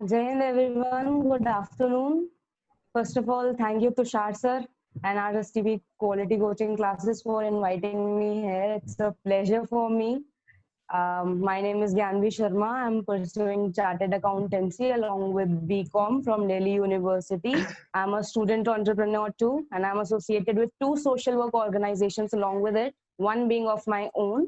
Jai Hind everyone, good afternoon. First of all, thank you Tushar sir and RSTV Quality Coaching Classes for inviting me here. It's a pleasure for me. My name is Gyanvi Sharma. I'm pursuing Chartered Accountancy along with BCom from Delhi University. I'm a student entrepreneur too, and I'm associated with two social work organizations along with it, one being of my own.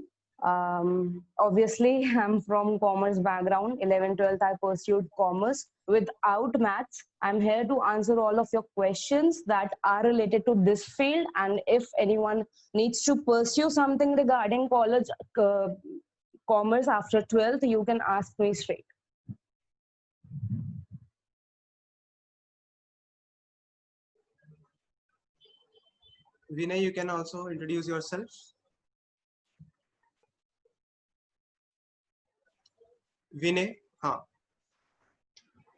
Obviously, I'm from commerce background. 11, 12, I pursued commerce without maths. I'm here to answer all of your questions that are related to this field. And if anyone needs to pursue something regarding college, commerce after 12th, you can ask me straight. Vinay, you can also introduce yourself. Vinay,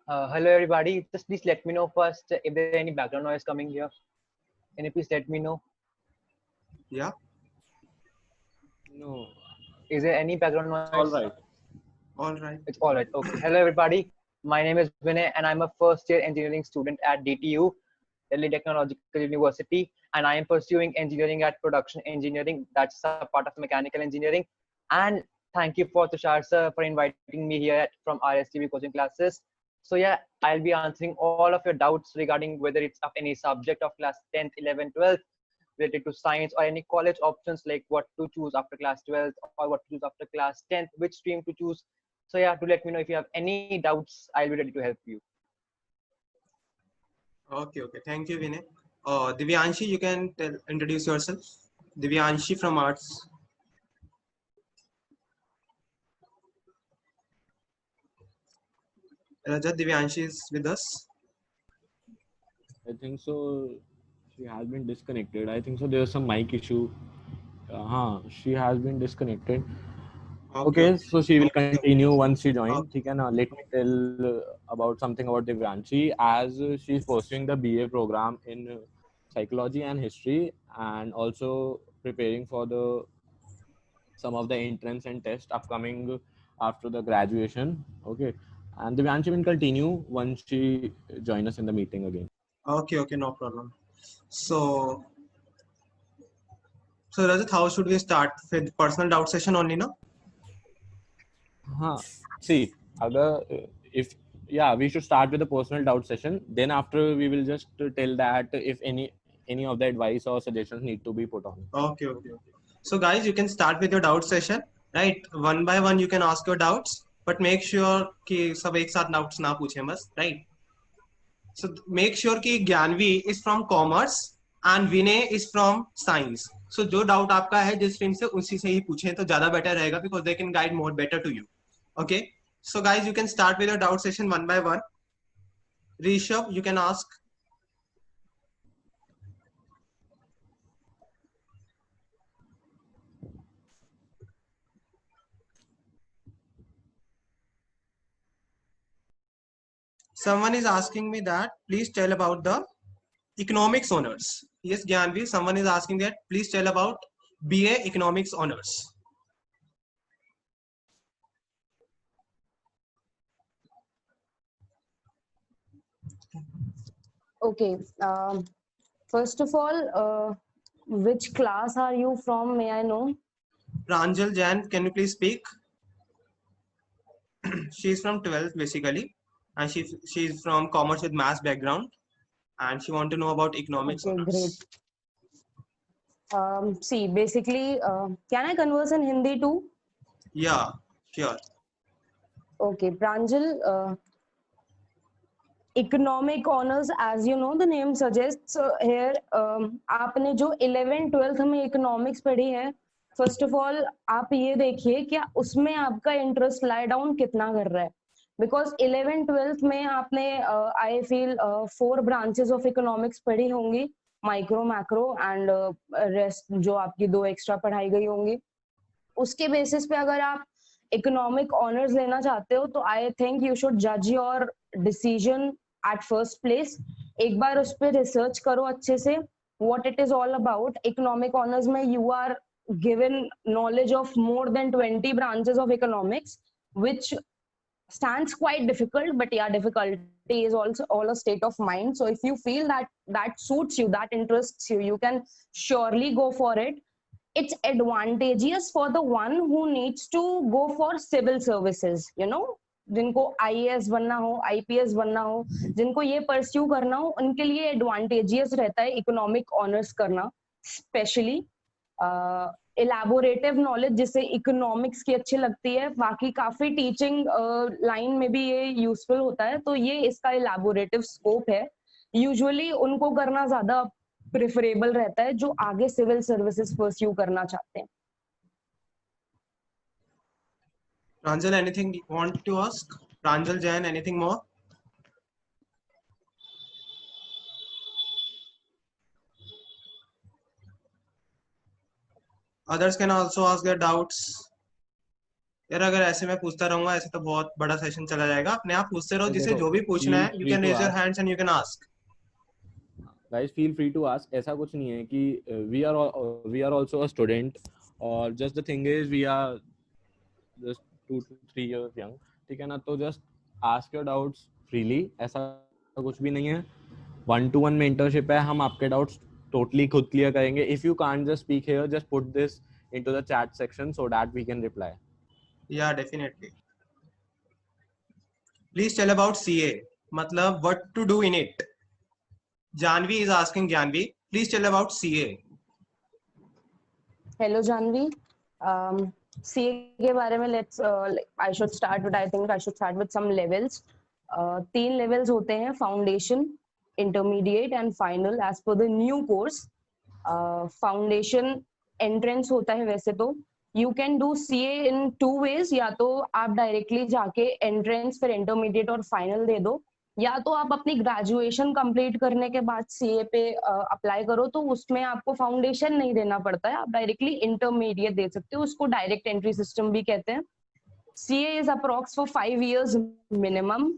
Hello everybody, just please let me know first if there any background noise coming here. Can you please let me know? Yeah. No. Is there any background noise? All right. All right. It's all right. Okay. Hello everybody. My name is Vinay and I'm a first year engineering student at DTU, Delhi Technological University, and I am pursuing engineering at production engineering. That's a part of mechanical engineering. And thank you for Tushar sir for inviting me here from RSTV coaching classes. So yeah, I'll be answering all of your doubts regarding whether it's of any subject of class 10th, 11th, 12th related to science or any college options like what to choose after class 12th or what to choose after class 10th, which stream to choose. So yeah, do let me know if you have any doubts. I'll be ready to help you. Okay. Thank you, Vinay. Divyanshi, you can introduce yourself. Divyanshi from Arts. Rajat, Divyanshi is with us. I think so. She has been disconnected. I think so. There's some mic issue. She has been disconnected. Okay, so she will continue once she joins. She can let me tell about something about Divyanshi as she's pursuing the BA program in psychology and history, and also preparing for the some of the entrance and test upcoming after the graduation. Okay, and Divyanshi will continue once she join us in the meeting again. Okay, no problem. So Rajat, how should we start with personal doubt session only, no? See, if we should start with the personal doubt session. Then after we will just tell that if any of the advice or suggestions need to be put on. Okay. So guys, you can start with your doubt session, right? One by one you can ask your doubts, but make sure कि सब एक साथ doubts ना पूछें बस, right? So make sure कि Gyanvi is from commerce and Vinay is from science. So जो doubt आपका है जिस stream से उसी से ही पूछें तो ज़्यादा better रहेगा because they can guide more better to you. Okay? So guys, you can start with your doubt session one by one. Rishabh, you can ask. Someone is asking me that please tell about the economics honors. Yes, Gyanvi, someone is asking that please tell about BA economics honors. Okay. First of all, which class are you from? May I know? Pranjal Jain, can you please speak? She's from 12th basically, and she's from commerce with maths background, and she want to know about economics Okay, honors. Great. See, basically, can I converse in Hindi too? Yeah, sure. Okay, Pranjal, economic honours as you know the name suggest here आपने जो 11 12th में economics पढ़ी है first of all आप ये देखिए कि उसमें आपका इंटरेस्ट लाई डाउन कितना कर रहा है बिकॉज 11 12th में आपने I feel 4 branches of economics पढ़ी होंगी माइक्रो मैक्रो एंड रेस्ट जो आपकी 2 एक्स्ट्रा पढ़ाई गई होंगी उसके बेसिस पे अगर आप इकोनॉमिक ऑनर्स लेना चाहते हो तो आई थिंक यू शुड जज your decision at first place एक बार उस पर रिसर्च करो अच्छे से what it is all about economic honours में you are given knowledge of more than 20 branches of economics which stands quite difficult, but yeah, difficulty is also all a state of mind. So if you feel that that suits you, that interests you, you can surely go for it. It's advantageous for the one who needs to go for civil services, you know, जिनको IAS बनना हो, IPS बनना हो, जिनको ये pursue करना हो, उनके लिए एडवांटेजियस रहता है इकोनॉमिक ऑनर्स करना, स्पेशली इलेबोरेटिव नॉलेज जिसे इकोनॉमिक्स की अच्छी लगती है, बाकी काफी टीचिंग लाइन में भी ये यूजफुल होता है, तो ये इसका इलेबोरेटिव स्कोप है. यूजुअली उनको करना ज्यादा प्रेफरेबल रहता है जो आगे सिविल सर्विसेज परस्यू करना चाहते हैं. Pranjal, anything you want to ask? Pranjal Jain, anything more? Others can also ask their doubts. यार अगर ऐसे मैं पूछता रहूंगा ऐसे तो बहुत बड़ा सेशन चला जाएगा. अपने आप पूछते रहो, जिसे जो भी पूछना है. You can raise your hands and you can ask. Guys, feel free to ask. ऐसा कुछ नहीं है कि we are also a student, or just the thing is we are just 2 to 3 years young. ठीक है ना, तो just ask your doubts freely. ऐसा कुछ भी नहीं है. 1-to-1 mentorship है, हम आपके doubts totally खुद clear करेंगे. If you can't just speak here, just put this into the chat section so that we can reply. Yeah, definitely. Please tell about CA. मतलब what to do in it. Janvi is asking. Janvi, please tell about CA. Hello Janvi. CA के बारे में let's I should start with, I think I should start with some levels. 3 levels होते हैं: foundation, intermediate and final as per the new course. Foundation entrance होता है वैसे तो. You can do CA in 2 ways. या तो आप directly जाके entrance फिर intermediate और final दे दो, या तो आप अपनी ग्रेजुएशन कंप्लीट करने के बाद सीए पे अप्लाई करो, तो उसमें आपको फाउंडेशन नहीं देना पड़ता है, आप डायरेक्टली इंटरमीडिएट दे सकते हो. उसको डायरेक्ट एंट्री सिस्टम भी कहते हैं. CA is approx for 5 years minimum.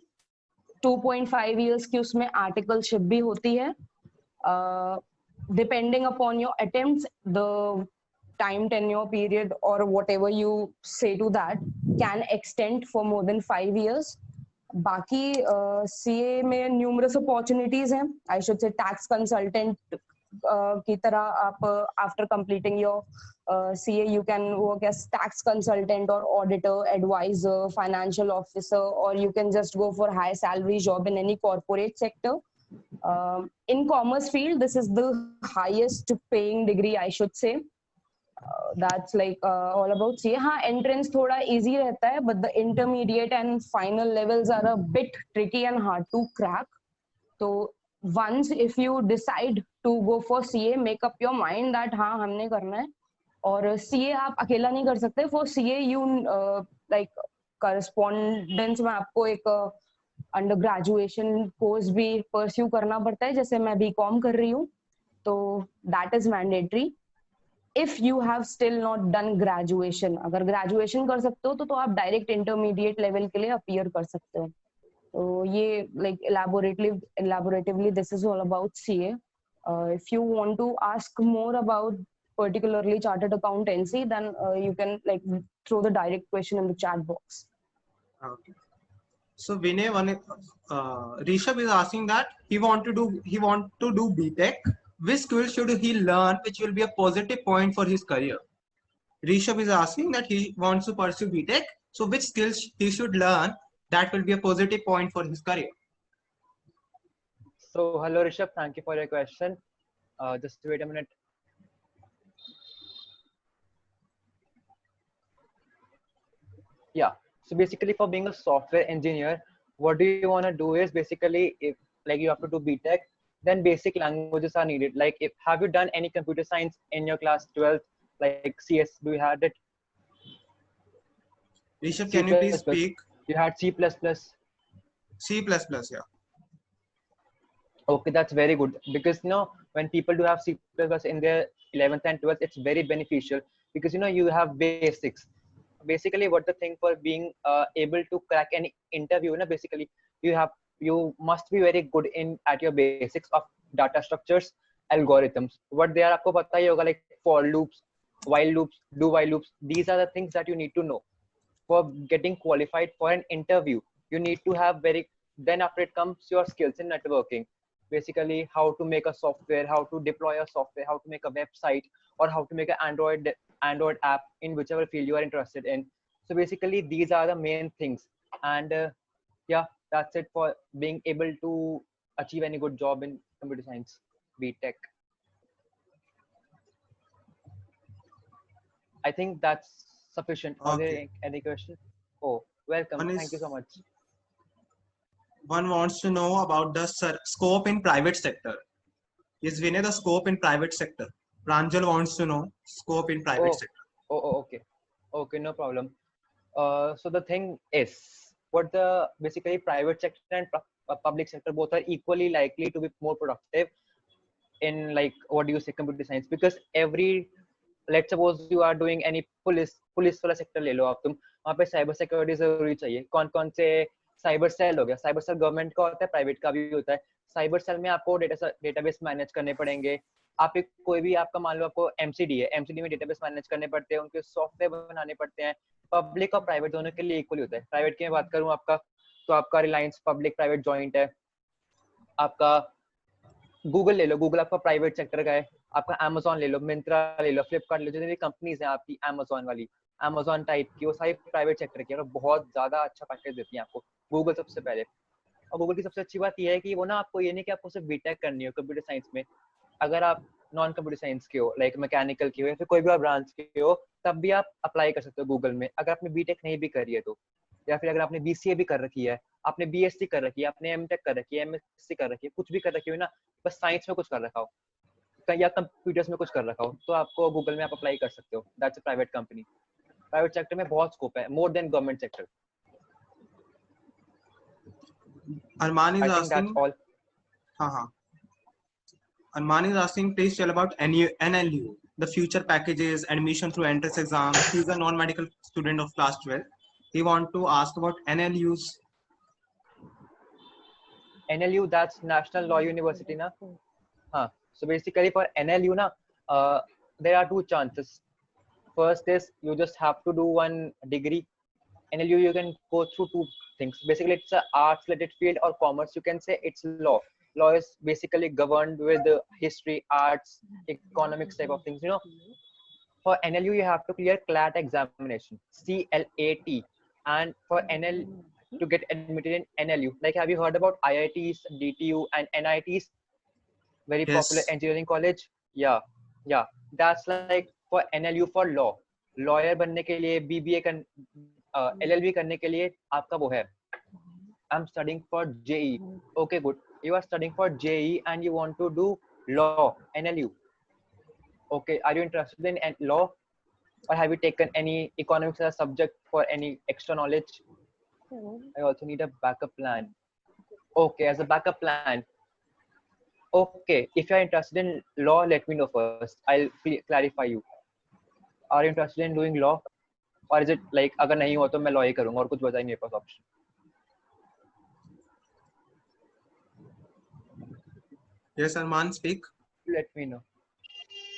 2.5 years की उसमें आर्टिकलशिप भी होती है. Depending upon your attempts, the time tenure period or whatever you say to that can extend for more than 5 years. बाकी CA में न्यूमरस अपॉर्चुनिटीज हैं. I should say tax consultant की तरह आप after completing your CA you can work as tax consultant और auditor, advisor, financial officer, और you can just go for high salary job in any corporate sector. In commerce field, this is the highest paying degree, I should say. That's like all about CA. हाँ, entrance थोड़ा easy रहता है, but the intermediate and final levels are a bit tricky and hard to crack. So once if you decide to go for CA, make up your mind that हाँ हमने करना है. और CA आप अकेला नहीं कर सकते. For CA you like correspondence में आपको एक अंडर ग्रेजुएशन कोर्स भी परस्यू करना पड़ता है, जैसे मैं बीकॉम कर रही हूँ, तो that is mandatory. If you have still not done graduation, अगर ग्रेजुएशन कर सकते हो तो आप डायरेक्ट इंटरमीडिएट लेवल के लिए अपीयर कर सकते हो. तो ये like elaboratively this is all about CA. If you want to ask more about particularly chartered accountancy, then you can like throw the direct question in the chat box. Okay. So Vinay, Rishabh is asking that he want to do BTech. Which skill should he learn which will be a positive point for his career? Rishabh is asking that he wants to pursue BTech. So which skills he should learn that will be a positive point for his career? So hello Rishabh, thank you for your question. Just wait a minute. Yeah. So basically, for being a software engineer, what do you want to do is basically, if like you have to do BTech, then basic languages are needed. Like, if have you done any computer science in your class 12th, like CS? Do you had it? Rishabh, can you please speak? You had C++. C++, yeah. Okay, that's very good, because you know when people do have C++ in their 11th and 12th, it's very beneficial because you know you have basics. Basically, what the thing for being able to crack any interview, you know, basically you must be very good at your basics of data structures, algorithms. What they are, आपको पता ही होगा, like for loops, while loops, do while loops. These are the things that you need to know. for getting qualified for an interview, you need to have then after it comes your skills in networking. Basically, how to make a software, how to deploy a software, how to make a website, or how to make an Android app in whichever field you are interested in. So basically, these are the main things. And yeah, that's it for being able to achieve any good job in computer science, BTech. I think that's sufficient. Are Okay. there any questions? Oh, welcome. Thank you so much. One wants to know about the scope in private sector. Is Vinay the scope in private sector? Pranjal wants to know scope in private sector. Okay. Okay, no problem. So the thing is, what the basically private sector and public sector both are equally likely to be more productive in, like, what do you say, computer science, because let's suppose you are doing any police वाला sector ले लो आप, तुम वहाँ पे cyber security जरूरी चाहिए. कौन से साइबर सेल हो गया, साइबर सेल गवर्नमेंट का होता है, प्राइवेट का भी होता है. साइबर सेल में आपको डेटाबेस मैनेज करने पड़ेंगे. आप एक कोई भी आपका मान लो आपको एमसीडी है, एमसीडी में डेटाबेस मैनेज करने पड़ते हैं, उनके सॉफ्टवेयर बनाने पड़ते हैं. पब्लिक और प्राइवेट दोनों के लिए इक्वली होता है. प्राइवेट की मैं बात करूँ आपका, तो आपका रिलायंस पब्लिक प्राइवेट जॉइंट है. आपका गूगल ले लो, गूगल आपका प्राइवेट सेक्टर का है. आपका अमेजोन ले लो, मिंत्रा ले लो, फ्लिपकार्ट ले लो, जितनी कंपनीज हैं आपकी अमेजोन वाली, अमेजोन टाइप की, वो सारी प्राइवेट सेक्टर की है और बहुत ज्यादा अच्छा पैकेज देती है आपको. गूगल सबसे पहले. और गूगल की सबसे अच्छी बात यह है कि वो ना आपको ये नहीं कि आपको सिर्फ बीटेक करनी हो कंप्यूटर साइंस में. अगर आप नॉन कंप्यूटर साइंस के हो, लाइक मैकेनिकल के हो या फिर कोई भी और ब्रांच के हो, तब भी आप अप्लाई कर सकते हो गूगल में, अगर आपने बीटेक नहीं भी करी है तो. या फिर अगर आपने बीसीए भी कर रखी है, आपने बीएससी कर रखी है, आपने एमटेक कर रखी है, एमएससी कर रखी है, कुछ भी कर रखी हो ना, बस साइंस में कुछ कर रखा हो या कंप्यूटर्स में कुछ कर रखा हो, तो आपको गूगल में आप अप्लाई कर सकते हो. That's a private company. Private sector में बहुत स्कोप है, more than government sector. Arman is I think asking. that's all. Arman is asking, please tell about NLU, the future packages, admission through entrance exam. He's a non-medical student of class 12. He want to ask about NLUs. NLU, that's National Law University, na? So basically for NLU, there are two chances. First is you just have to do one degree. NLU, you can go through two things. Basically, it's an arts-related field or commerce. You can say it's law. Law is basically governed with the history, arts, economics type of things. For NLU, you have to clear CLAT examination, CLAT. And for to get admitted in NLU, like, have you heard about IITs, DTU, and NITs? Very popular engineering college. Yeah. That's like for NLU for law. Lawyer बनने के लिए, BBA LLB करने के लिए आपका वो है. I'm studying for JE. Okay, good. You are studying for JE and you want to do law, NLU. Okay, are you interested in law, or have you taken any economics as a subject for any extra knowledge? I also need a backup plan. Okay, as a backup plan. Okay, if you are interested in law, let me know first. I'll clarify you. Are you interested in doing law, or is it like अगर नहीं हो तो मैं law ही करूँगा और कुछ बचा ही मेरे पास option? Yes, Arman, speak. Let me know.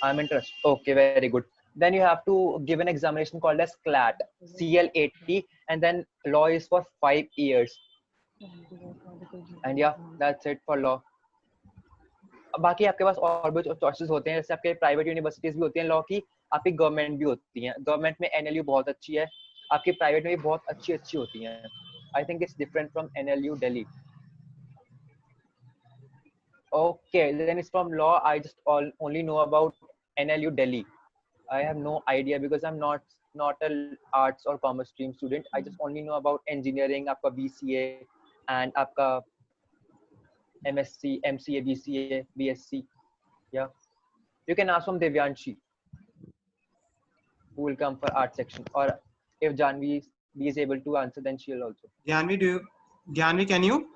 I'm interested. Okay, very good. Then you have to give an examination called as CLAT, CLAT, and then law is for 5 years. And yeah, that's it for law. बाकी आपके पास और भी choices होते हैं, जैसे आपके private universities भी होती हैं लॉ की, आपकी गवर्नमेंट भी होती हैं. गवर्नमेंट में NLU बहुत अच्छी है, आपकी प्राइवेट में भी बहुत अच्छी होती हैं. I think it's different from NLU Delhi. Okay, then it's from law. I just only know about NLU Delhi. I have no idea because I'm not an arts or commerce stream student. I just only know about engineering, आपका BCA and आपका MSc, MCA, BCA, BSc. Yeah, you can ask from Devyanshi, who will come for art section, or if Janvi is able to answer, then she'll also. Janvi, can you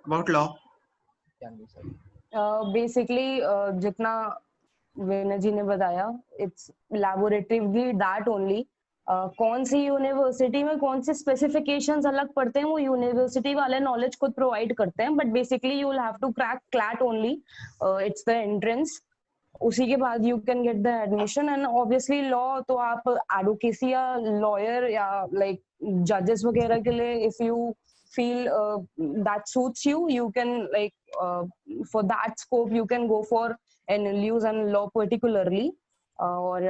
about law? Basically, जितना विनय जी ने बताया, it's laboratively that only. कौन सी university में कौन से specifications अलग पड़ते हैं वो यूनिवर्सिटी वाले नॉलेज खुद प्रोवाइड करते हैं, but basically you will have to crack CLAT only. It's the entrance. उसी के बाद you can get the admission. And obviously law तो आप advocacy या lawyer या like judges वगैरह के लिए if you feel that suits you, you can like for that scope you can go for NLUs and law particularly. और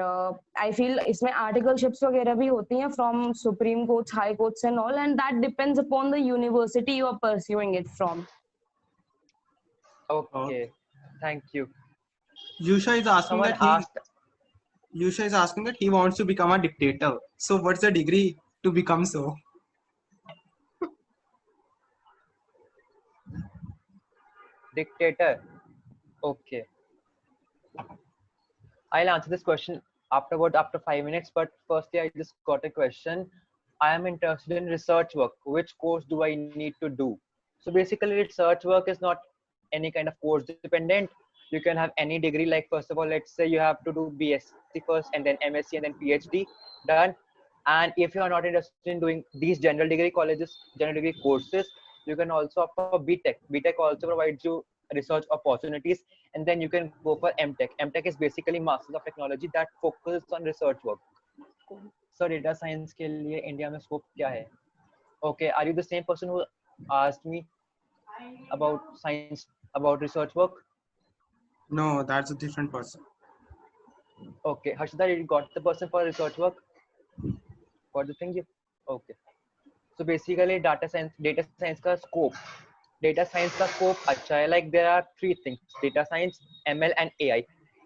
I feel इसमें आर्टिकलशिप्स वगैरह भी होती हैं from supreme courts, high courts and all, and that depends upon the university you are pursuing it from. Okay, thank you. Yusha is asking Someone that he asked, Yusha is asking that he wants to become a dictator. So what's the degree to become so? dictator. Okay, I'll answer this question afterward after 5 minutes. But firstly, I just got a question. I am interested in research work. Which course do I need to do? So basically, research work is not any kind of course dependent. You can have any degree. Like first of all, let's say you have to do BSc first, and then MSc, and then PhD done. And if you are not interested in doing these general degree colleges, general degree courses, you can also opt for BTech. BTech also provides you research opportunities, and then you can go for MTech. MTech is basically Masters of Technology that focuses on research work. So data science के लिए India में scope क्या है? Okay, are you the same person who asked me about science, about research work? No, that's a different person. Okay, Harshita, you got the person for research work? Got the thing? Okay. So basically, data science का scope. Data science का scope अच्छा है. Like there are three things: data science, ML and AI.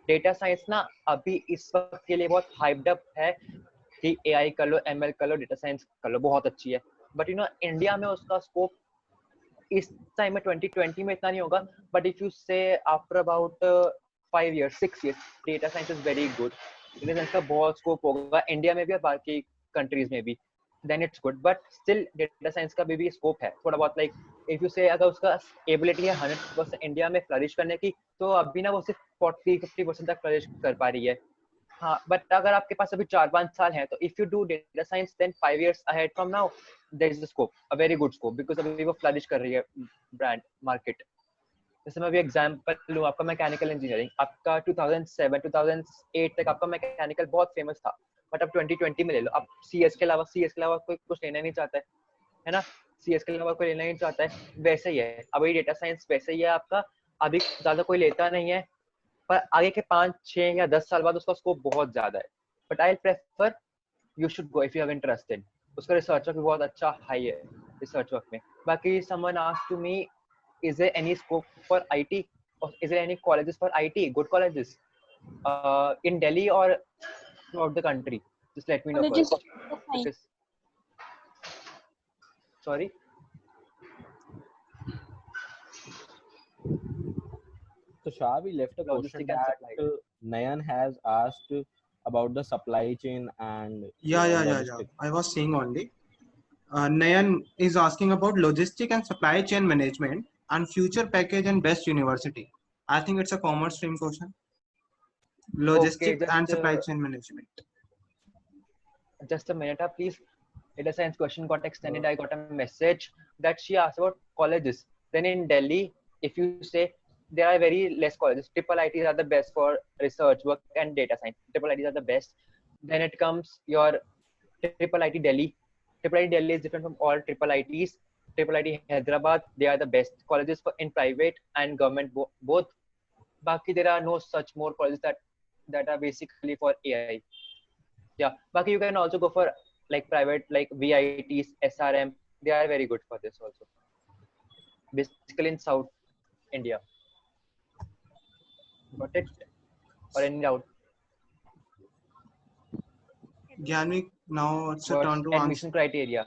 Data science ना अभी इस वक्त के लिए बहुत hyped up है कि AI कर लो, ML कर लो, data science कर लो, बहुत अच्छी है. But you know, इंडिया में उसका scope इस टाइम में 2020 में इतना नहीं होगा. But if you say after about 5 years, 6 years, data science is very good. Data science का बहुत scope होगा इंडिया में भी और बाकी countries में भी. Then it's good, but still data science का भी scope है थोड़ा बहुत. Like if you say अगर उसका ability है 100% इंडिया में flourish करने की, तो अभी ना वो सिर्फ 40-50% तक flourish कर पा रही है. हाँ, but अगर आपके पास अभी 4-5 साल हैं, तो if you do data science, then 5 years ahead from now, there is a scope, a very good scope, because अभी वो flourish कर रही है brand market. जैसे मैं अभी एग्जांपल लूँ, आपका मैकेनिकल इंजीनियरिंग, आपका 2007-2008 तक आपका मैकेनिकल बहुत फेमस था, बट अब 2020 में ले लो, अब CS के अलावा कोई कुछ लेना नहीं चाहता है ना. CS के अलावा कोई लेना नहीं चाहता है. वैसे ही है अभी डेटा साइंस, वैसे ही है आपका. अभी ज्यादा कोई लेता नहीं है, पर आगे के 5-6 या 10 साल बाद उसका स्कोप बहुत ज्यादा है. But I prefer you should go if you have interested. उसका रिसर्च वर्क भी बहुत अच्छा हाई है रिसर्च वर्क में. बाकी someone asked to me, is there any scope for IT, or is there any colleges for IT, good colleges in Delhi or throughout the country? Just let me know Colleges first. of science. Sorry. So Shah, we left a question Logistic and that supply. Nayan has asked about the supply chain and Yeah. logistics. I was saying only. Nayan is asking about logistic and supply chain management and future package and best university. I think it's a commerce stream question. Logistic and supply chain management. Just a minute, please. Data science question got extended. I got a message that she asked about colleges. Then in Delhi, if you say there are very less colleges, triple ITs are the best for research work and data science. Triple ITs are the best. Then it comes your triple IT Delhi. Triple IT Delhi is different from all triple ITs. Triple IT Hyderabad, they are the best colleges for in private and government both. Baki, there are no such more colleges that are basically for AI. Yeah, Baki, you can also go for like private, like VITs, SRM. They are very good for this also. Basically in South India. Got it? Or any doubt? Gyanvi, now it's your turn to admission answer. criteria.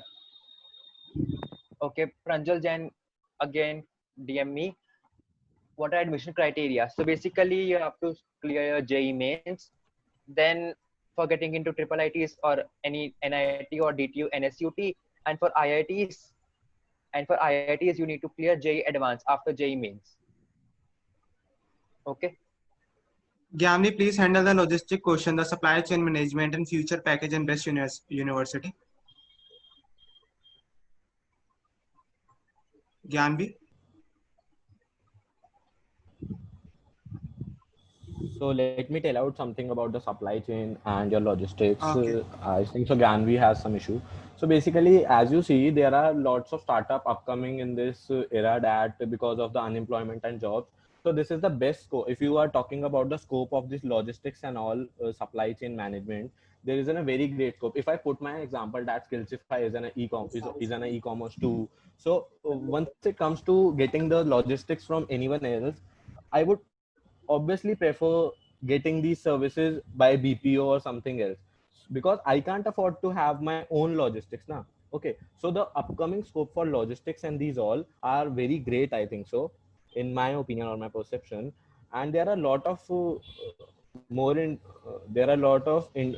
Okay, Pranjal Jain again DM me. What are admission criteria? So basically, you have to clear your JEE mains. Then for getting into triple ITs or any NIT or DTU, NSUT, and for IITs, you need to clear JEE advanced after JEE mains. Okay. Gyamni, please handle the logistic question, the supply chain management and future package and best university. Gyambi. So let me tell out something about the supply chain and your logistics. Okay. I think so Ganvi has some issue. So basically, as you see, there are lots of startup upcoming in this era that because of the unemployment and jobs. So this is the best scope. If you are talking about the scope of this logistics and all supply chain management, there is a very great scope. If I put my example that Skillsify is an e-commerce too. So once it comes to getting the logistics from anyone else, I would obviously prefer getting these services by BPO or something else because I can't afford to have my own logistics now. Okay, so the upcoming scope for logistics and these all are very great, I think so, in my opinion or my perception. And there are a lot of more in there are a lot of in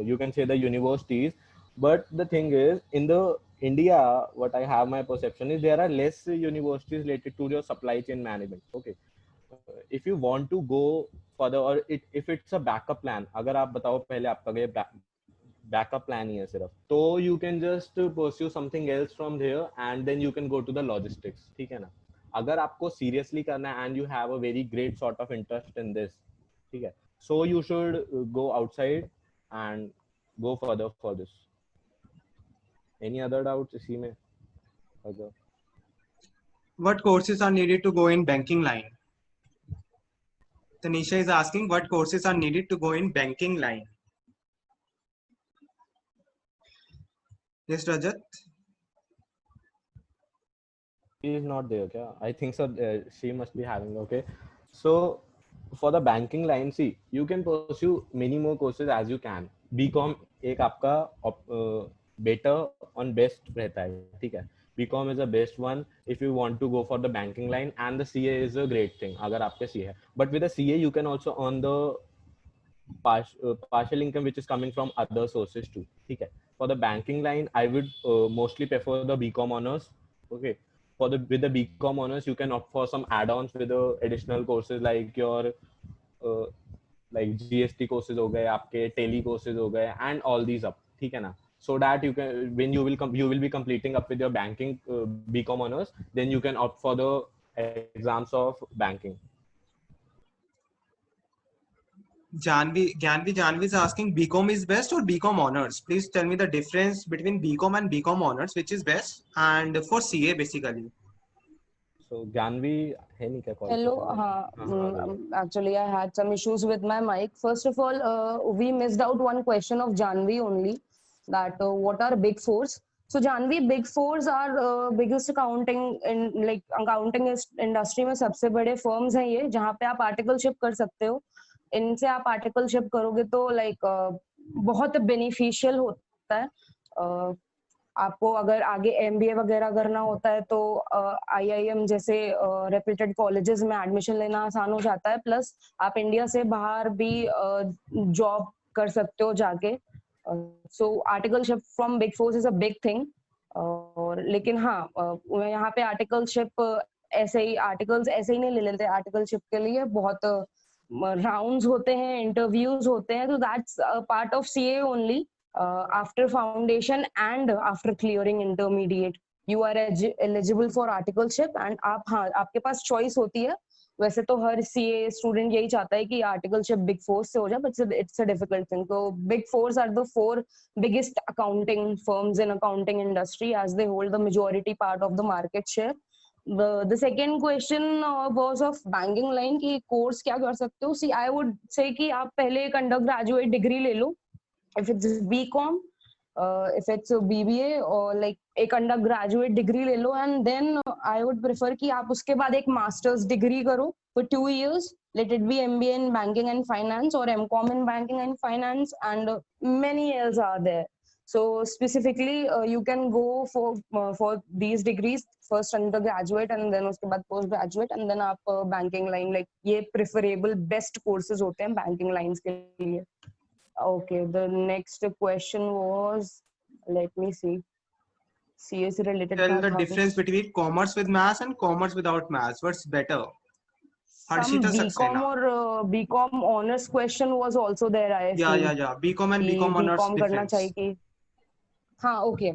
you can say the universities, but the thing is in the India, what I have my perception is there are less universities related to your supply chain management. Okay, if you want to go further or if it's a backup plan, अगर आप बताओ पहले आपका ये backup plan ही है सिर्फ, तो you can just pursue something else from there and then you can go to the logistics. ठीक है ना? अगर आपको seriously करना है and you have a very great sort of interest in this, ठीक है? So you should go outside and go further for this. Any other doubts इसी में? अगर What courses are needed to go in banking line? Tanisha is asking what courses are needed to go in banking line. Yes, Rajat. She is not there. Yeah, I think so. She must be having. Okay, so for the banking line, see, you can pursue many more courses as you can. BCom एक आपका better on best रहता है, ठीक है. BCom is the best one if you want to go for the banking line, and the CA is a great thing अगर आपके CA है. But with the CA you can also earn the partial income which is coming from other sources too. ठीक है. For the banking line, I would mostly prefer the BCom honors. Okay. With the BCom honors, you can opt for some add-ons with the additional courses like your like GST courses हो गए आपके tele courses हो गए and all these up. ठीक है ना? So that you can when you will be completing up with your banking BCom honors, then you can opt for the exams of banking. Janvi is asking BCom is best or BCom honors. Please tell me the difference between BCom and BCom honors, which is best, and for CA basically. So Janvi है नहीं क्या call Hello, पे? हाँ, actually I had some issues with my mic. First of all, we missed out one question of Janvi only, that what are big fours? So Janvi, big fours are biggest accounting in like accounting industry में सबसे बड़े firms हैं ये, जहाँ पे आप articleship कर सकते हो. इनसे आप articleship करोगे तो like बहुत beneficial होता है. आपको अगर आगे MBA वगैरह करना होता है तो IIM जैसे रेप्यूटेड कॉलेजेस में एडमिशन लेना आसान हो जाता है, प्लस आप इंडिया से बाहर भी जॉब कर सकते हो जाके. So articleship from big fours is a big thing. और लेकिन हाँ, यहाँ पे आर्टिकलशिप ऐसे ही आर्टिकल्स ऐसे ही नहीं ले लेते. आर्टिकलशिप के लिए बहुत राउंड्स होते हैं, इंटरव्यूज होते हैं, तो that's part of CA only. After foundation and after clearing intermediate, you are eligible for articleship. and आप हाँ आपके पास choice होती है. वैसे तो हर CA student यही चाहता है कि articleship big four से हो जाए, but it's a difficult thing. So big fours are the 4 biggest accounting firms in accounting industry, as they hold the majority part of the market share. The second question was of banking line कि course क्या कर सकते हो. See, I would say कि आप पहले एक undergraduate degree ले लो. If it's BCom, if it's a BBA or like एक undergraduate degree ले लो, and then I would prefer कि आप उसके बाद एक master's degree करो for 2 years. Let it be MBA in banking and finance or MCom in banking and finance, and many else are there. So specifically, you can go for these degrees, first undergraduate and then उसके बाद postgraduate, and then आप banking line, like ये preferable best courses होते हैं banking lines के लिए. Okay, the next question was, let me see, CS related. Tell the difference between commerce with maths and commerce without maths. What's better? Some Harshita BCom Saxena. or BCom honors question was also there. I Yeah. feel BCom and कि BCom honors BCom करना difference. चाहिए कि हाँ. Okay,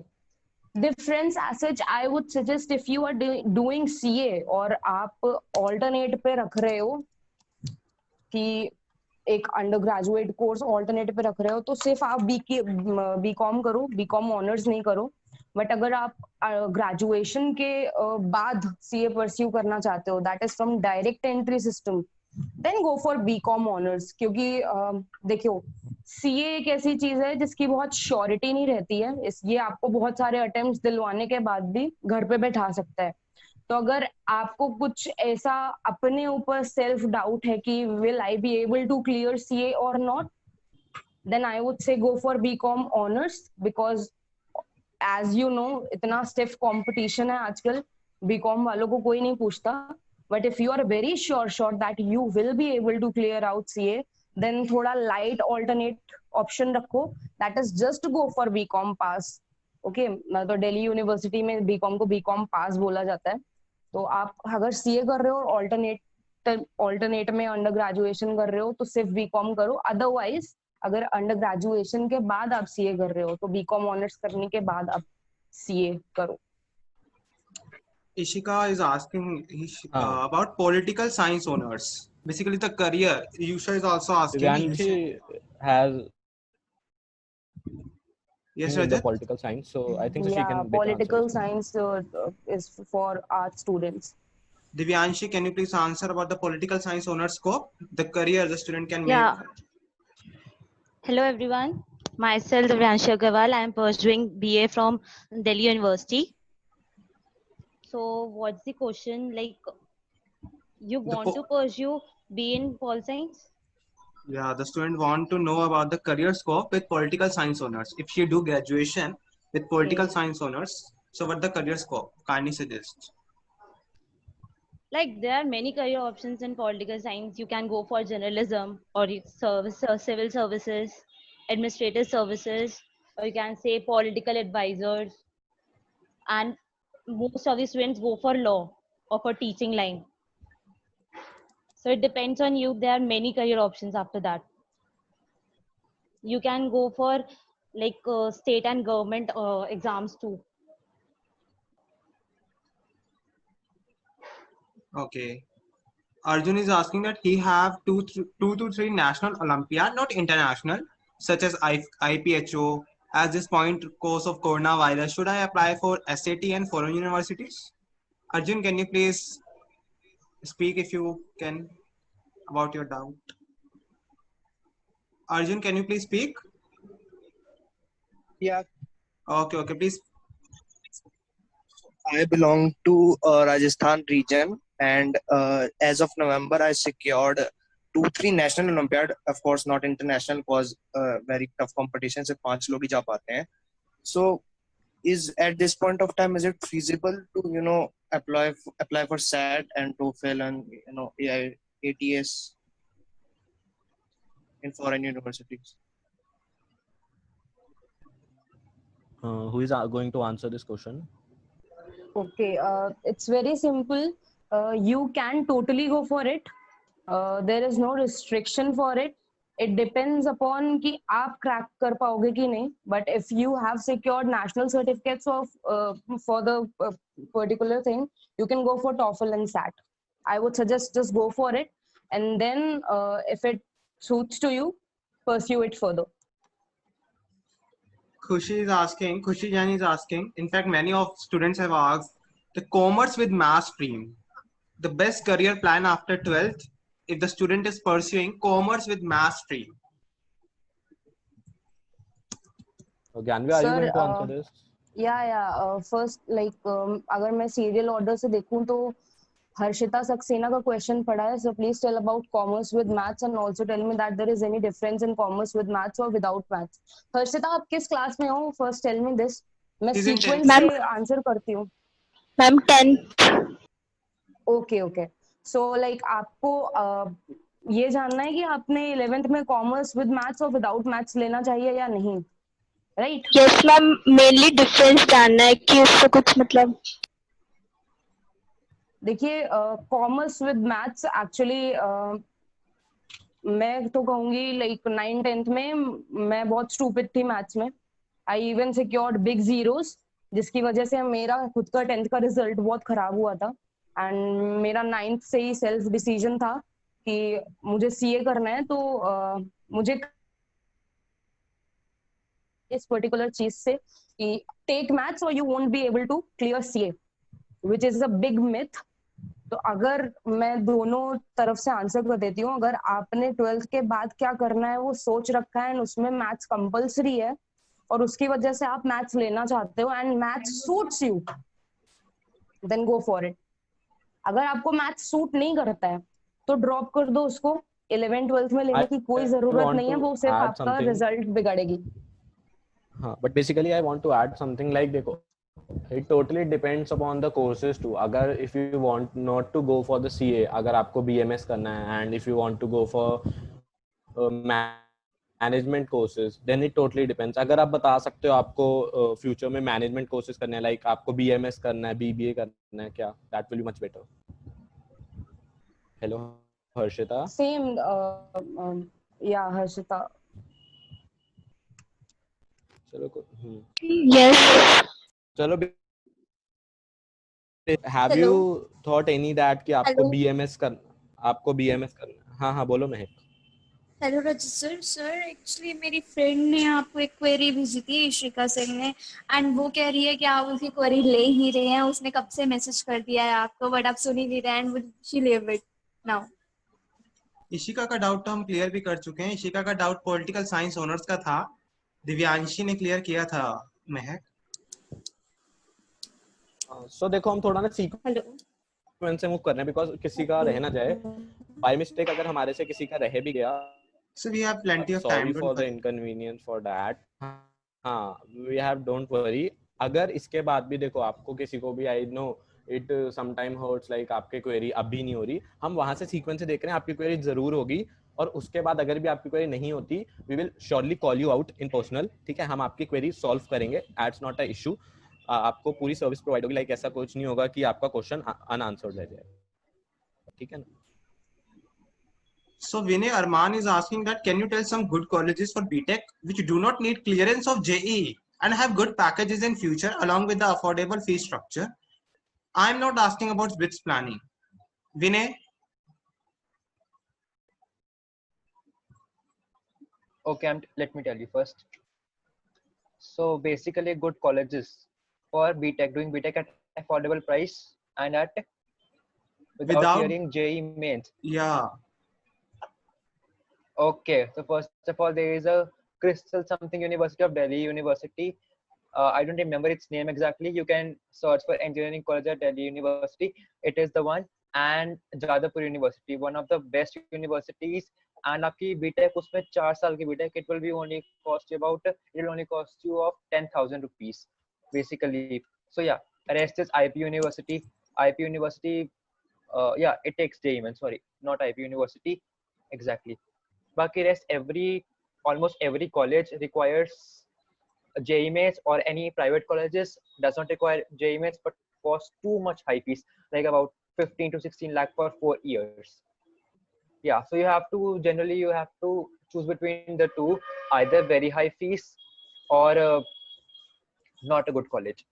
difference as such, I would suggest if you are doing CA और आप alternate पे रख रहे हो कि एक अंडर ग्रेजुएट कोर्स ऑल्टरनेट पे रख रहे हो तो सिर्फ आप बीकॉम करो, बीकॉम ऑनर्स नहीं करो। बट अगर आप ग्रेजुएशन के बाद सीए परस्यू करना चाहते हो, that is from direct entry system, then go for BCom honours. क्योंकि देखियो, सीए एक ऐसी चीज है जिसकी बहुत श्योरिटी नहीं रहती है, ये आपको बहुत सारे अटेम्प्ट्स दिलवाने के बाद भी घर पे बैठा सकता है। तो अगर आपको कुछ ऐसा अपने ऊपर सेल्फ डाउट है कि will I be able to clear CA और not, then I would say go for BCom honours, because as you know इतना स्टिफ कंपटीशन है आजकल, बीकॉम वालों को कोई नहीं पूछता। But if you are very sure that you will be able to clear out CA, then थोड़ा light alternate option रखो, that is just go for BCom pass. Okay, तो दिल्ली यूनिवर्सिटी में बीकॉम को बीकॉम पास बोला जाता है। तो आप अगर सीए कर रहे हो और ऑल्टरनेट में अंडर ग्रेजुएशन कर रहे हो तो सिर्फ बीकॉम करो। अदरवाइज अगर अंडर ग्रेजुएशन के बाद आप सीए कर रहे हो तो बीकॉम ऑनर्स करने के बाद आप सीए करो। Ishika is asking about political science honors. Basically, the career. Yusha is also asking. Divyanshi has Yes, in the Rajat. political science, so I think so she Yeah, can better political answer this. science is for art students. Divyanshi, can you please answer about the political science honors scope, the career the student can make? Yeah. Hello everyone. Myself Divyanshi Agarwal. I am pursuing BA from Delhi University. So what's the question? Like, you want to pursue BA in pol science? Yeah, the student want to know about the career scope with political science honors. If you do graduation with political science honors, so what the career scope? Kindly suggest. Like, there are many career options in political science. You can go for journalism, or civil services, administrative services, or you can say political advisors. And most of the students go for law or for teaching line. So it depends on you. There are many career options after that. You can go for like state and government exams too. Okay. Arjun is asking that he have two to three national Olympiad, not international, such as IPHO. At this point, course of coronavirus, should I apply for SAT and foreign universities? Arjun, can you please speak if you can about your doubt? Arjun, can you please speak? Yeah, Okay, please. I belong to Rajasthan region, and as of November, I secured 2-3 national Olympiad. Of course, not international, cause very tough competition. से 5 लोग ही जा पाते हैं. So, is at this point of time, is it feasible to apply for SAT and TOEFL and ATS in foreign universities? Who is going to answer this question? Okay, it's very simple. You can totally go for it. There is no restriction for it. It depends upon कि आप crack कर पाओगे कि नहीं. But if you have secured national certificates of for the particular thing, you can go for TOEFL and SAT. I would suggest just go for it, and then if it suits to you, pursue it further. Khushi Jani is asking, in fact, many of students have asked, the commerce with math stream, the best career plan after 12th, if the student is pursuing commerce with math stream. So, Gyanvi, are you going to answer this? Yeah. First, like, अगर मैं serial order से देखूं तो हर्षिता सक्सेना का question पढ़ा है. So please tell about commerce with maths and also tell me that there is any difference in commerce with maths or without maths. Harshita, आप किस क्लास में हो? First tell me this. मैं सीक्वेंस से आंसर करती हूँ. Ma'am 10th. Okay. So like आपको ये जानना है कि आपने 11th में commerce with maths और without maths लेना चाहिए या नहीं, right? Yes ma'am, mainly difference जानना है कि उससे कुछ मतलब. देखिए, कॉमर्स विद मैथ्स एक्चुअली मैं तो कहूंगी लाइक 9th-10th में मैं बहुत स्टूपिड थी मैथ्स में. I even secured big zeros, जिसकी वजह से मेरा खुद का 10th का रिजल्ट बहुत खराब हुआ था. एंड मेरा 9th से ही सेल्फ डिसीजन था कि मुझे सीए करना है, तो मुझे इस पर्टिकुलर चीज से कि टेक मैथ्स और you won't be able to clear CA, which is a big myth. तो अगर मैं दोनों तरफ से आंसर कर देती हूँ, अगर आपने 12th के बाद क्या करना है वो सोच रखा है, एंड उसमें मैथ्स कंपलसरी है और उसकी वजह से आप मैथ्स लेना चाहते हो and maths suits you, then go for it. अगर आपको मैथ्स सूट नहीं करता है तो ड्रॉप कर दो उसको, 11th-12th में लेने की कोई I जरूरत want नहीं है, to वो सिर्फ add आपका something. रिजल्ट बिगाड़ेगी। हाँ, but basically I want to add something like देखो, it totally depends upon the courses too. अगर if you want not to go for the CA, अगर आपको BMS करना है, and if you want to go for management courses, then it totally depends. अगर आप बता सकते हो आपको future में management courses करने हैं, like आपको BMS करना है, BBA करना है क्या, that will be much better. Hello, Harshita. Same या हर्षिता। चलो Yes. चलो, have Hello. you thought any that कि आपको Hello. BMS करना, हाँ हाँ बोलो महक. हेलो रजिस्टर सर, एक्चुअली मेरी फ्रेंड ने आपको एक क्वेरी भेजी थी, इशिका सिंह ने, एंड वो कह रही है कि आप उसकी क्वेरी ले ही रहे हैं। उसने कब से मैसेज कर दिया है आपको, बट आप सुन ही नहीं रहे, and she leave it now. Ishika का डाउट तो हम क्लियर भी कर चुके हैं। इशिका का डाउट पॉलिटिकल साइंस ऑनर्स का था, दिव्यांशी ने क्लियर किया था महक। So देखो हम थोड़ा ना हेलो। सीक्वेंस से मूव कर रहे हैं, बिकॉज किसी का रह ना जाए बाय मिस्टेक, अगर हमारे से किसी का रह भी गया, So we have plenty of sorry time, for don't the worry. Inconvenience for that. हाँ, वी हैव, डोंट वरी. अगर इसके बाद भी देखो आपको किसी को भी, I know it sometime hurts like आपकी क्वेरी अभी नहीं हो रही, हम वहां से सीक्वेंस से देख रहे हैं, आपकी क्वेरी जरूर होगी, और उसके बाद अगर भी आपकी क्वेरी नहीं होती, we will surely call you out in personal, ठीक है, हम आपकी क्वेरी सॉल्व करेंगे, दैट्स नॉट अ इशू. आपको पूरी सर्विस प्रोवाइड होगी, लाइक ऐसा कुछ नहीं होगा कि आपका क्वेश्चन अनआंसर्ड रह जाए, ठीक है ना. So Vinay Arman is asking that can you tell some good colleges for BTech which do not need clearance of JEE and have good packages in future along with the affordable fee structure? I am not asking about BITS planning. Vinay? Okay, let me tell you first. So basically, good colleges for BTech, doing BTech at affordable price and at without clearing JEE mains. Yeah. Okay, so first of all, there is a Crystal something University of Delhi University. I don't remember its name exactly. You can search for engineering college at Delhi University. It is the one. And Jadavpur University, one of the best universities. And आपकी BTech उसमें 4 साल की BTech, it will be only cost you about, it will only cost you of 10,000 rupees basically. So yeah, rest is IP University. IP University, yeah, it takes JEE, sorry, not IP University exactly. Baki rest almost every college requires JEE mains, or any private colleges does not require JEE mains but cost too much high fees, like about 15 to 16 lakh for 4 years. Yeah, so you have to choose between the two, either very high fees or not a good college.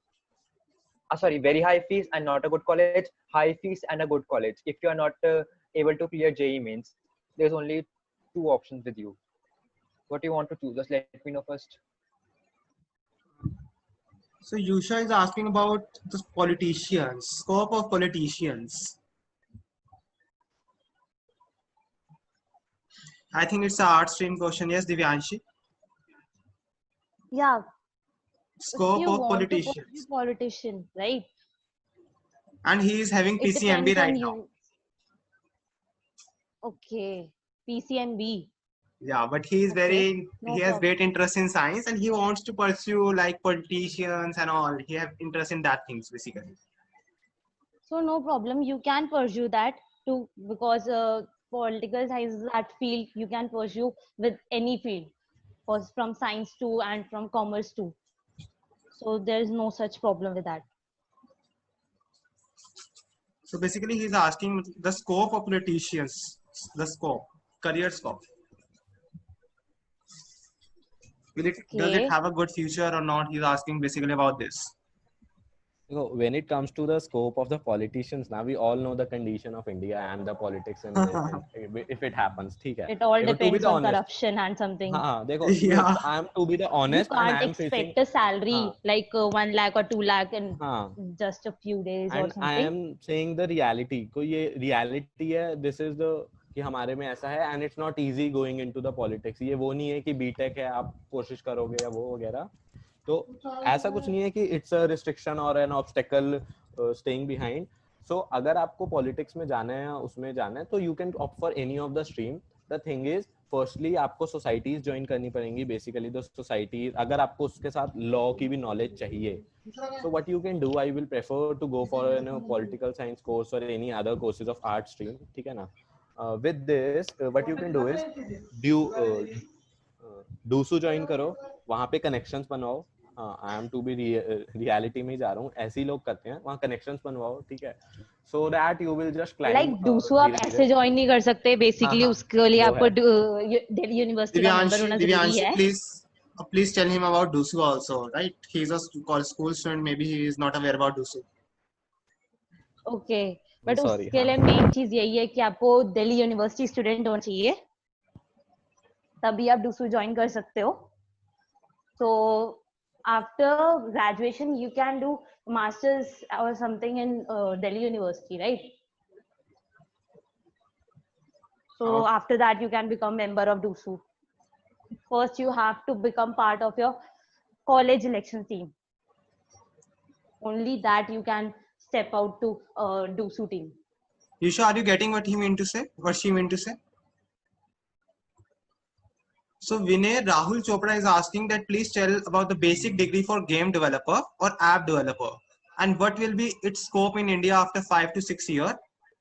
Sorry, very high fees and not a good college, high fees and a good college. If you are not able to clear JEE mains, there's only 2 options with you. What do you want to choose? Just let me know first. So Yusha is asking about the politicians, scope of politicians. I think it's an art stream question. Yes, Divyanshi? Yeah. Scope If you of want to politicians. pursue politician, right? And he is having It PCMB depends right on now. you. Okay. PCMB. Yeah, but he is Okay, no he has problem. great interest in science and he wants to pursue like politicians and all. He have interest in that things basically. So no problem. You can pursue that too, because political science is that field you can pursue with any field, from science too and from commerce too. So there is no such problem with that. So basically he's asking the scope of politicians, the scope, career scope. Does it Okay. have a good future or not? He's asking basically about this. When it comes to the scope of the politicians, now we all know the condition of India and the politics in this. If it happens, ठीक है. It all देखो, to be depends the on honest, corruption and something. हाँ देखो, Yeah. I am to be the You honest, and I can't am facing, expect a salary हाँ like 1 lakh or 2 lakh in हाँ, just a few days or and I something. am saying the reality. को ये reality है. This is the कि हमारे में ऐसा है, and it's not easy going into the politics. ये वो नहीं है कि B.Tech है, आप कोशिश करोगे या वो वगैरह. तो ऐसा कुछ नहीं है कि इट्स अ रिस्ट्रिक्शन और एन ऑब्स्टेकल स्टेइंग बिहाइंड. सो अगर आपको पॉलिटिक्स में जाना है या उसमें जाना है, तो you can opt for any of the stream. The thing is, firstly आपको सोसाइटीज ज्वाइन करनी पड़ेंगी. बेसिकली द सोसाइटी, अगर आपको उसके साथ लॉ की भी नॉलेज चाहिए, so what you can do, I will prefer to go for a political science course or any other courses of art stream. ठीक है ना. With this, what you can do is DUSU join करो, वहाँ पे connections बनवाओ. I am to be reality में जा रहा हूँ, ऐसे ही लोग करते हैं, वहाँ कनेक्शंस बनवाओ. ठीक है. So that you will just climb. Like DUSU आप ऐसे ज्वाइन नहीं कर सकते. बेसिकली उसके लिए आपको दिल्ली यूनिवर्सिटी का मेंबर होना जरूरी है. Please tell him about Dusu also, right? He's a school student. Maybe he is not aware about Dusu. Okay, but Sorry, उसके हाँ. लिए मेन चीज यही है कि आपको दिल्ली यूनिवर्सिटी स्टूडेंट होना चाहिए, तभी आप दूसू ज्वाइन कर सकते हो. So after graduation you can do masters और something in Delhi university, right? So after that you can become member of DUSU. First you have to become part of your college election team. Only that you can step out to DUSU team. Yusha, are you getting what he meant to say? What she meant to say? So Vinay, Rahul Chopra is asking that please tell about the basic degree for game developer or app developer, and what will be its scope in India after 5 to 6 years.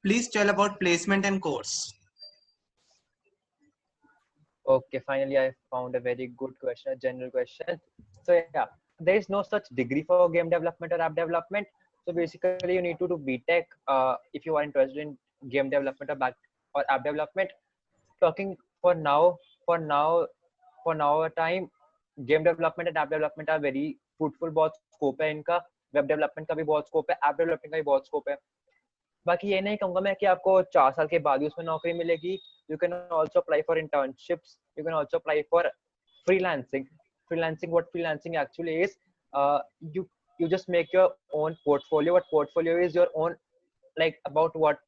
Please tell about placement and course. Okay, finally I found a very good question, a general question. So yeah, there is no such degree for game development or app development. So basically you need to do B.Tech if you are interested in game development or app development. Talking for now time, game development and app development are very fruitful. बहुत scope है इनका. Web development का भी बहुत scope है, app development का भी बहुत scope है. बाकी ये नहीं कहूंगा मैं कि आपको 4 साल के बाद ही उसमें नौकरी मिलेगी. You can also apply for internships. You can also apply for freelancing. What freelancing actually is, you just make your own portfolio. What portfolio is your own, like about what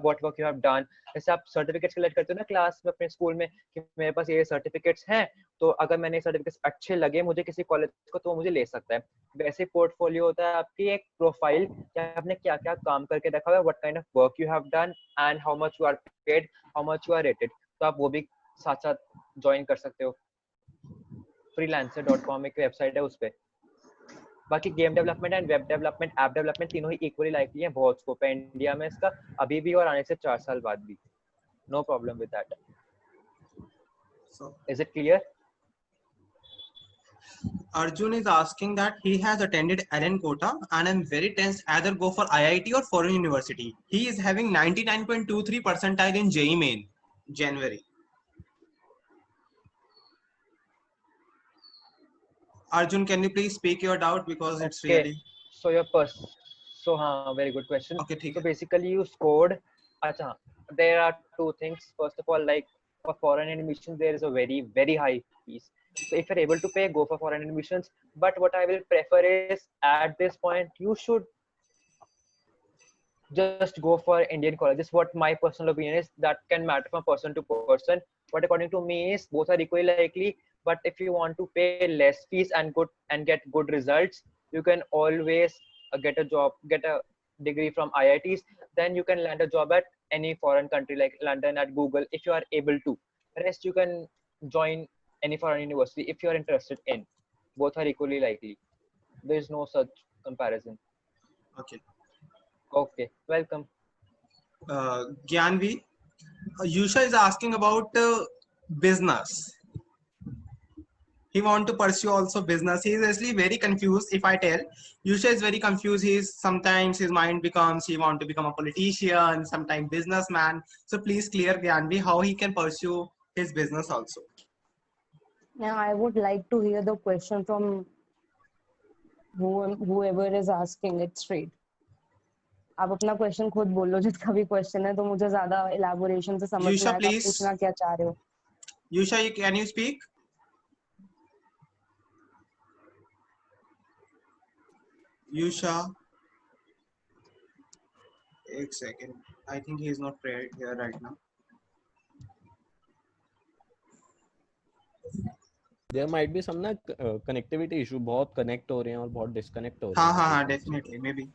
work you have done. जैसे आप certificates collect करते हो ना class में अपने school में कि मेरे पास ये सर्टिफिकेट्स हैं, तो अगर मैंने सर्टिफिकेट्स अच्छे लगे मुझे किसी कॉलेज को तो वो मुझे ले सकता है. वैसे पोर्टफोलियो होता है आपकी एक प्रोफाइल कि आपने क्या क्या काम करके रखा हुआ है, what kind of work you have done and how much you are paid, how much you are rated. तो आप वो भी साथ साथ ज्वाइन कर सकते हो. freelancer.com एक वेबसाइट है उस पे. बाकी game development and web development, app development तीनों ही इक्वली लाइकली हैं. बहुत स्कोप है इंडिया में इसका अभी भी और आने से 4 साल बाद भी. No problem with that. Is it clear? Arjun is asking that he has attended Allen Kota and I'm very tense either go for IIT or foreign university. He is having 99.23 percentile in JEE Main January. Arjun, can you please speak your doubt because it's really. So very good question. Okay, so basically you scored. Acha, there are two things. First of all, like for foreign admissions, there is a very very high fees. So if you're able to pay, go for foreign admissions. But what I will prefer is at this point you should just go for Indian colleges. What my personal opinion is, that can matter from person to person. But according to me is both are equally likely. But if you want to pay less fees and get good results, you can always get a job, get a degree from IITs. Then you can land a job at any foreign country like London at Google if you are able to. Rest you can join any foreign university if you are interested in. Both are equally likely. There is no such comparison. Okay, welcome. Gyanvi, Yusha is asking about business. He want to pursue also business. He is actually very confused. If I tell, Yusha is very confused. Sometimes his mind becomes he want to become a politician, sometimes businessman. So please clear Gyanvi how he can pursue his business also. Now I would like to hear the question from whoever is asking it straight. आप अपना question खुद बोल लो जिसका भी question है, तो मुझे ज्यादा इलेबोरेशन से समझ में Yusha, आएगा आप please. पूछना क्या चाह रहे हो. Yusha, can you speak? Yusha, एक second. I think he is not here right now. There might be some ना connectivity issue, बहुत connect हो रहे हैं और बहुत disconnect हो रहे हाँ हैं. हाँ तो हाँ, definitely, maybe.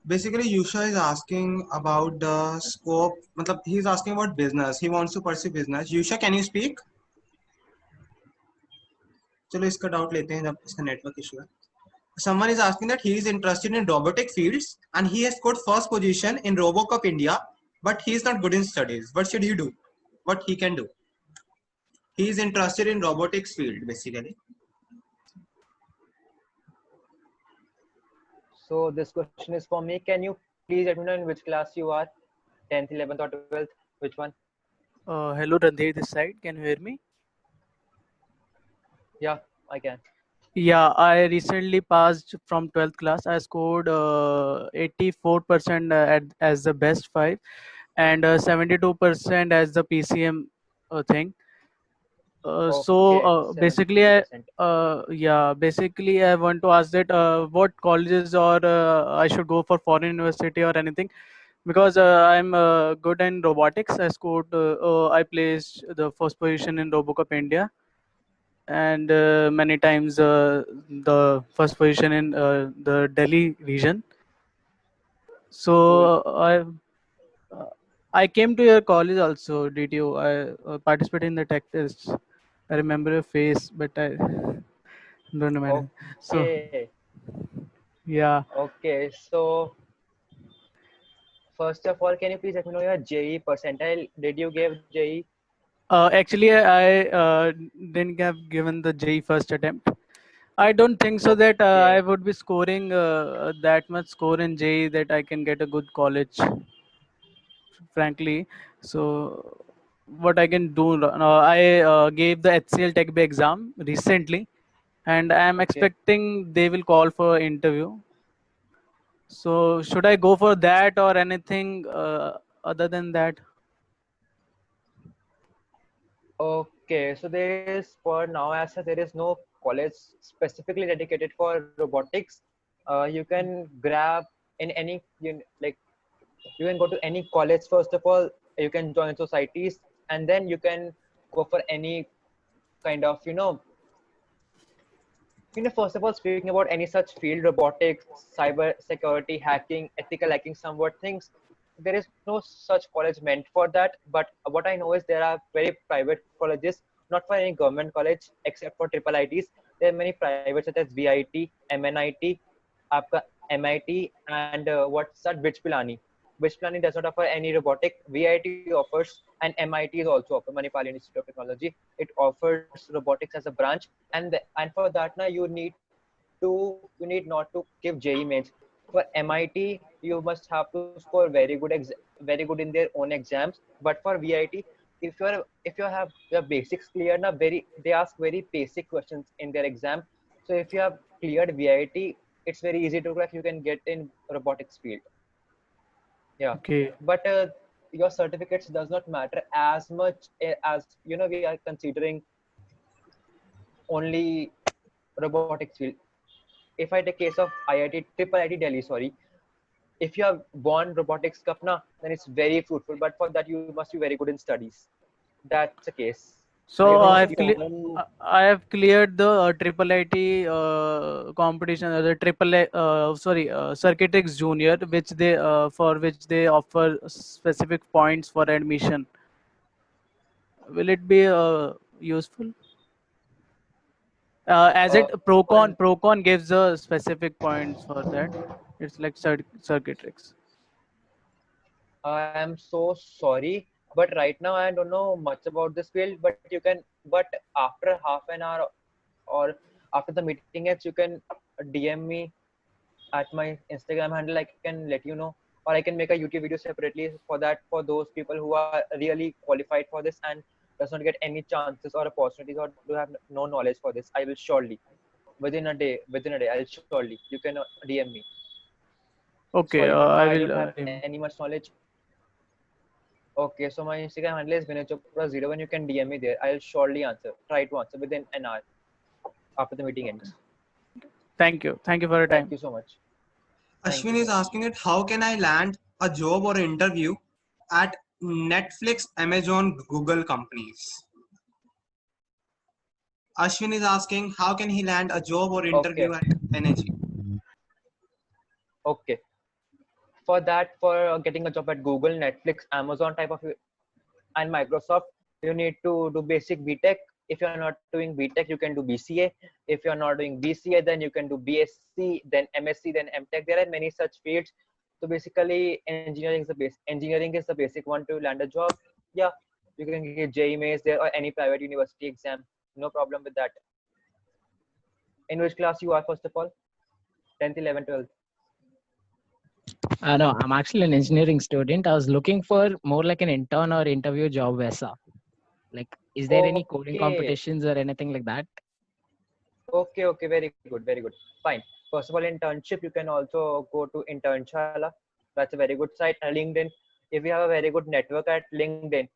Basically, Yusha is asking about the scope. मतलब he is asking about business. He wants to pursue business. Yusha, can you speak? चलो इसका डाउट लेते हैं जब इसका नेटवर्क इशू है. Someone is asking that he is interested in robotic fields and he has scored first position in RoboCup India, but he is not good in studies. What should he do? What he can do? He is interested in robotics field basically. So this question is for me. Can you please let me know in which class you are? 10th, 11th or 12th? Which one? Hello, Randhir this side. Can you hear me? Yeah, I can. Yeah, I recently passed from 12th class. I scored 84% as the best 5 and 72% as the PCM thing. Okay, Basically, 72%. basically I want to ask that what colleges or I should go for foreign university or anything, because I'm good in robotics. I scored, I placed the first position in RoboCup India, and many times the first position in the Delhi region. Cool. So I came to your college also. Did you? I participated in the tech tests. I remember your face, but I don't remember. So Okay. yeah. Okay. So first of all, can you please let me know your JE percentile? Did you give JE? Actually, I didn't have given the J first attempt. I don't think so that Okay. I would be scoring that much score in J that I can get a good college, frankly. So what I can do, I gave the HCL Tech B exam recently, and I am Okay. expecting they will call for interview. So should I go for that or anything other than that? Okay. So there is, for now, as such, there is no college specifically dedicated for robotics. You can grab in any like you can go to any college. First of all, you can join societies, and then you can go for any kind of first of all, speaking about any such field, robotics, cyber security, hacking, ethical hacking, somewhat things, there is no such college meant for that. But what I know is there are very private colleges, not for any government college except for triple ITs. There are many private such as VIT, MNIT, आपका MIT, and what's that, Vich Pilani. Vich Pilani does not offer any robotic. VIT offers, and MIT is also offer, Manipal Institute of Technology. It offers robotics as a branch, and for that now you need not to give JEE mains. For MIT, you must have to score very good in their own exams. But for VIT, if you have your basics clear, now they ask very basic questions in their exam. So if you have cleared VIT, it's very easy to crack. You can get in robotics field. Yeah, Okay. but your certificates does not matter as much as we are considering only robotics field. If I take case of IIT, triple IT Delhi, sorry, if you have won robotics cup na, then it's very fruitful. But for that, you must be very good in studies. That's the case. So If I have cleared the triple IT competition, the Circuitrix Junior, which they for which they offer specific points for admission. Will it be useful? As it Procon gives the specific points for that. It's like Circuitrix. I am so sorry, but right now I don't know much about this field. But you can, but after half an hour or after the meeting ends, you can DM me at my Instagram handle. I can let you know, or I can make a YouTube video separately for that, for those people who are really qualified for this and does not get any chances or opportunities or do have no knowledge for this. I will surely. within a day. I'll surely. You can DM me. Okay, Sorry, I I will. don't have any much knowledge. Okay, so my Instagram handle is Vinay Chopra 01. You can DM me there. I'll surely answer. Try to answer within an hour after the meeting ends. Thank you. Thank you for your Thank time. you so much. Thank Ashwin you is so much. asking it, how can I land a job or interview at Netflix, Amazon, Google companies? Ashwin is asking, how can he land a job or interview Okay. at NAG? Okay. For that, for getting a job at Google, Netflix, Amazon type of, and Microsoft, you need to do basic BTech. If you're not doing BTech, you can do BCA. If you're not doing BCA, then you can do BSc, then MSc, then MTech. There are many such fields. So basically, engineering is the base. Engineering is the basic one to land a job. Yeah, you can get JEE mains there or any private university exam. No problem with that. In which class you are, first of all? 10th, 11th, 12th. No, I'm actually an engineering student. I was looking for more like an intern or interview job, Vesa. Like, is there any coding Okay. competitions or anything like that? Okay, very good, very good. Fine. First of all, internship, you can also go to Internshala. That's a very good site. LinkedIn. If you have a very good network at LinkedIn,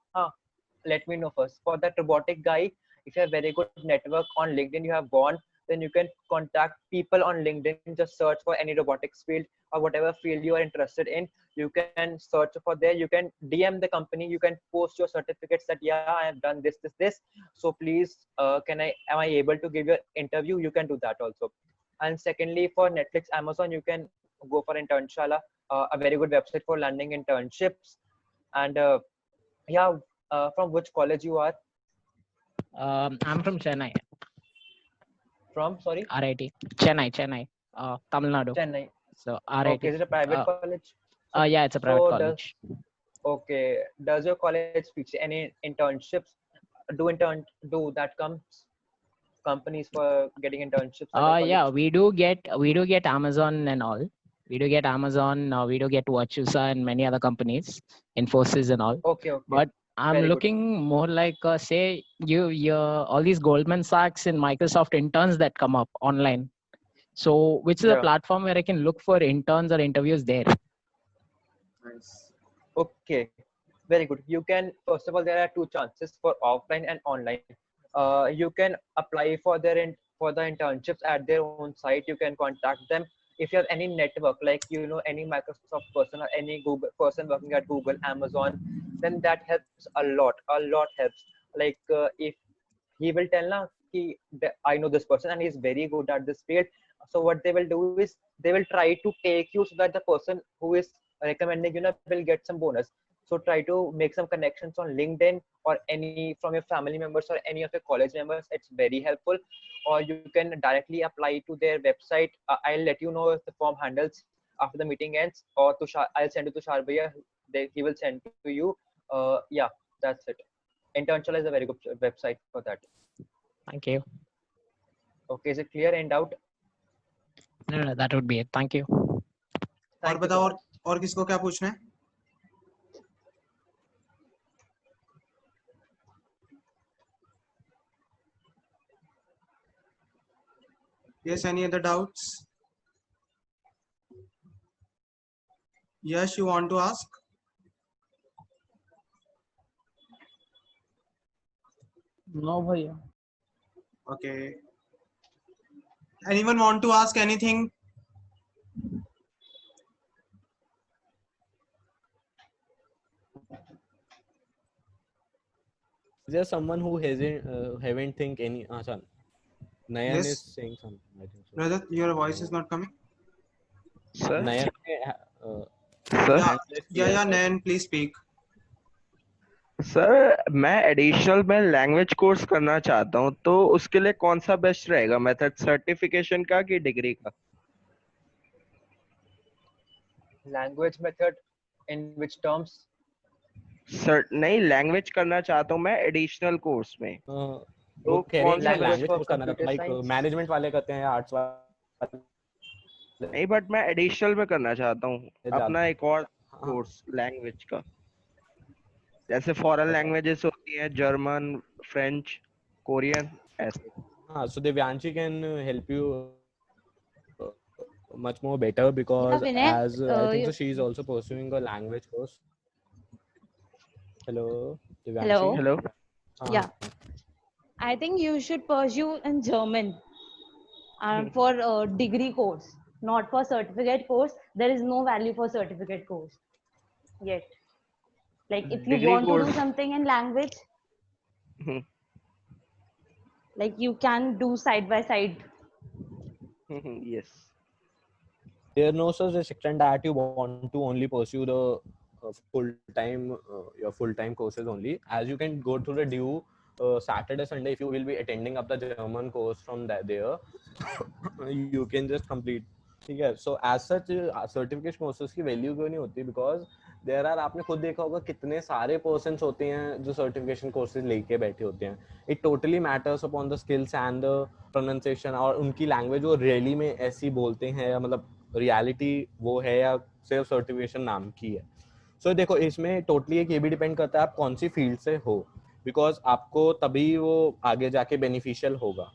let me know first. For that robotic guy, if you have very good network on LinkedIn, you have gone, then you can contact people on LinkedIn. Just search for any robotics field or whatever field you are interested in. You can search for there. You can DM the company. You can post your certificates that yeah, I have done this. So please, am I able to give you an interview? You can do that also. And secondly, for Netflix, Amazon, you can go for Internshala, a very good website for landing internships. And yeah, from which college you are? I'm from Chennai. From, sorry? RIT. Chennai, Tamil Nadu. Chennai. So RIT. Okay, is it a private college? Yeah, it's a private So college. does your college feature any internships? Do that comes companies for getting internships at your Yeah, college? we do get Amazon and all. We do get Amazon. We do get Virtusa and many other companies, Infosys and all. Okay. But I'm Very good. looking more like say you all these Goldman Sachs and Microsoft interns that come up online. So which is a Yeah. platform where I can look for interns or interviews there? Nice. Okay, very good. You can, first of all, there are two chances for offline and online. You can apply for for the internships at their own site. You can contact them. If you have any network, like any Microsoft person or any Google person working at Google, Amazon, then that helps a lot. A lot helps. Like if he will tell now, I know this person and he's very good at this field. So what they will do is they will try to take you so that the person who is recommending will get some bonus. So try to make some connections on LinkedIn or any from your family members or any of your college members. It's very helpful. Or you can directly apply to their website. I'll let you know if the form handles after the meeting ends, or I'll send it to Sharbhaiya. He will send to you. Yeah, that's it. Internshala is a very good website for that. Thank you. Okay, is it clear? In doubt? No, that would be it. Thank you. और बताओ और किसको क्या पूछना है? Yes, any other doubts? Yes, you want to ask? No, bhaiya. Okay. Anyone want to ask anything? Is there someone who haven't think any? Nayan Yes. is saying something. I think so. Brother, your voice is not coming. Sir, Nayan, sir, Yeah, Nayan, please speak. Sir मैं additional में language course करना चाहता हूँ, तो उसके लिए कौन सा बेस्ट रहेगा मेथड, सर्टिफिकेशन का कि डिग्री का? Language method in which terms? Sir नहीं, लैंग्वेज करना चाहता हूँ मैं एडिशनल कोर्स में, तो कौन सा लैंग्वेज कोर्स करना चाहता हूँ? लाइक मैनेजमेंट वाले करते हैं, आर्ट्स वाले नहीं, बट मैं एडिशनल में करना चाहता हूँ अपना एक और कोर्स लैंग्वेज का, जैसे फॉरेन लैंग्वेजेस होती हैं, जर्मन, फ्रेंच, कोरियन, ऐसे। So Devyanshi can help you much more better because Vinay, as I think so she is also pursuing a language course. Hello, Devyanshi. hello. Hello. Yeah, I think you should pursue in German for a degree course, not for certificate course. There is no value for certificate course yet. Like if you Degree want to do course. something in language, like you can do side by side. Yes. There no such restriction that you want to only pursue the your full time courses only, as you can go through the due Saturday Sunday. If you will be attending up the German course from there you can just complete. ठीक है. So as such certification courses की value क्यों नहीं होती? Because there are, आपने खुद देखा होगा कितने सारे पर्सन्स होते हैं जो सर्टिफिकेशन कोर्सेज लेके बैठे होते हैं. It totally matters upon the skills and the pronunciation, और उनकी लैंग्वेज वो रियली में ऐसी बोलते हैं या मतलब रियलिटी वो है या सिर्फ सर्टिफिकेशन नाम की है. सो देखो इसमें टोटली एक ये भी डिपेंड करता है आप कौन सी फील्ड से हो, बिकॉज आपको तभी वो आगे जाके बेनिफिशियल होगा.